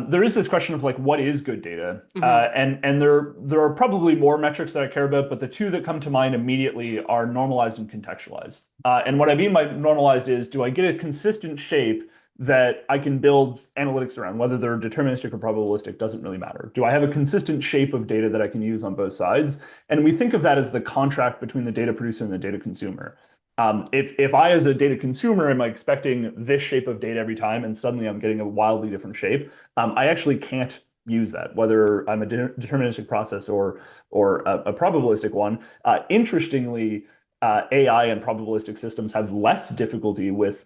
There is this question of like, what is good data? And there are probably more metrics that I care about, but the two that come to mind immediately are normalized and contextualized. And what I mean by normalized is, do I get a consistent shape that I can build analytics around? Whether they're deterministic or probabilistic doesn't really matter. Do I have a consistent shape of data that I can use on both sides? And we think of that as the contract between the data producer and the data consumer. If I, as a data consumer, am expecting this shape of data every time, and suddenly I'm getting a wildly different shape, I actually can't use that, whether I'm a deterministic process or a probabilistic one. Interestingly, AI and probabilistic systems have less difficulty with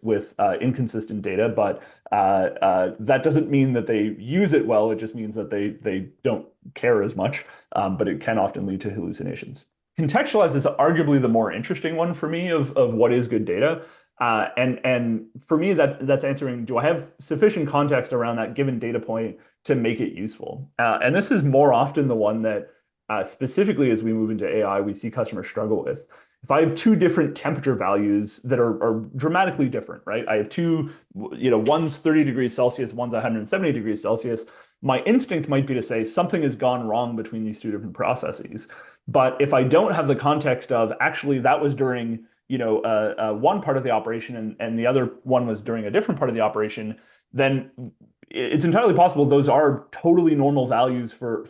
inconsistent data, but that doesn't mean that they use it well. It just means that they don't care as much, but it can often lead to hallucinations. Contextualized is arguably the more interesting one for me of what is good data. And for me, that's answering, do I have sufficient context around that given data point to make it useful? And this is more often the one that specifically as we move into AI, we see customers struggle with. If I have two different temperature values that are dramatically different, right? I have two, one's 30 degrees Celsius, one's 170 degrees Celsius. My instinct might be to say something has gone wrong between these two different processes. But if I don't have the context of actually that was during one part of the operation and the other one was during a different part of the operation, then it's entirely possible those are totally normal values for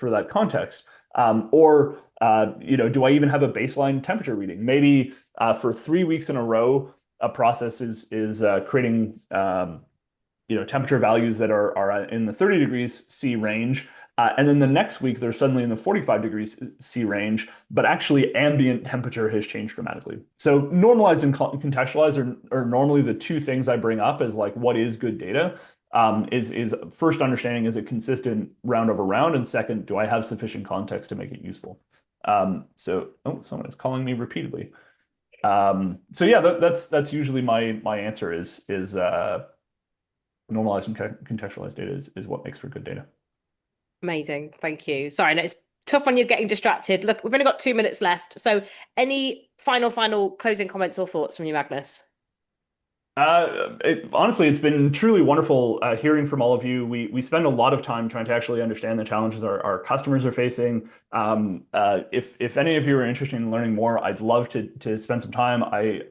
that context. Or do I even have a baseline temperature reading? Maybe for 3 weeks in a row, a process is creating temperature values that are in the 30 degrees C range. And then the next week, they're suddenly in the 45 degrees C range, but actually ambient temperature has changed dramatically. So normalized and contextualized are normally the two things I bring up as like, what is good data? Is first understanding, is it consistent round over round? And second, do I have sufficient context to make it useful? Someone is calling me repeatedly. So yeah, that's usually my answer is normalized and contextualized data is what makes for good data. Amazing. Thank you. Sorry, no, it's tough when you're getting distracted. Look, we've only got 2 minutes left. So any final closing comments or thoughts from you, Magnus? Honestly, it's been truly wonderful hearing from all of you. We spend a lot of time trying to actually understand the challenges our customers are facing. If any of you are interested in learning more, I'd love to spend some time. I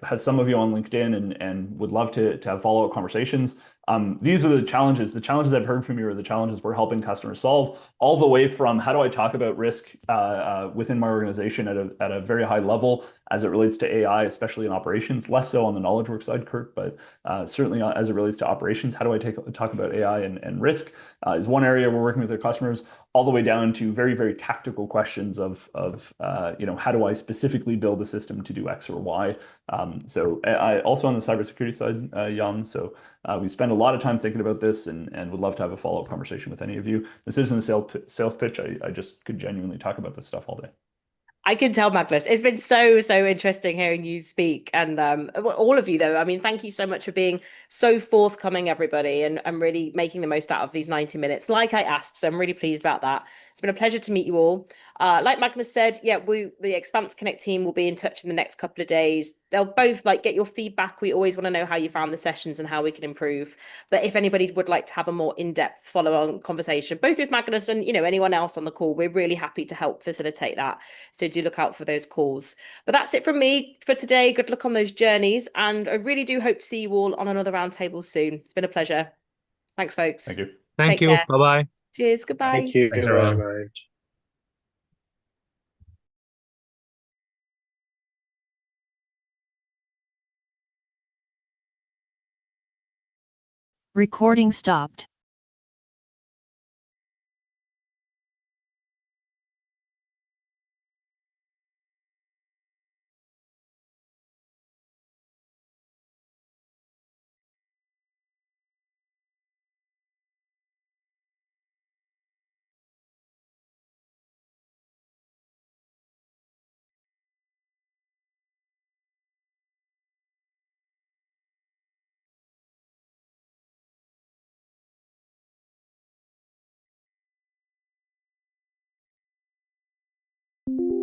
have some of you on LinkedIn and would love to have follow-up conversations. These are the challenges. The challenges I've heard from you are the challenges we're helping customers solve, all the way from how do I talk about risk within my organization at a very high level as it relates to AI, especially in operations, less so on the knowledge work side, Kurt, but certainly as it relates to operations, how do I talk about AI and risk is one area we're working with our customers, all the way down to very, very tactical questions of how do I specifically build a system to do X or Y. So I also on the cybersecurity side, Jan, so we spend a lot of time thinking about this and would love to have a follow-up conversation with any of you. This isn't a sales pitch. I just could genuinely talk about this stuff all day. I can tell, Magnus. It's been so interesting hearing you speak. And all of you, though, I mean, thank you so much for being so forthcoming, everybody, and really making the most out of these 90 minutes, like I asked. So I'm really pleased about that. It's been a pleasure to meet you all. Like Magnus said, yeah, the Expanse Connect team will be in touch in the next couple of days. They'll both get your feedback. We always want to know how you found the sessions and how we can improve. But if anybody would like to have a more in-depth follow-on conversation, both with Magnus and anyone else on the call, we're really happy to help facilitate that. So do look out for those calls. But that's it from me for today. Good luck on those journeys. And I really do hope to see you all on another roundtable soon. It's been a pleasure. Thanks, folks. Thank you. Thank you. Bye-bye. Cheers. Goodbye. Thank you Thanks, very everyone. much. Recording stopped. you.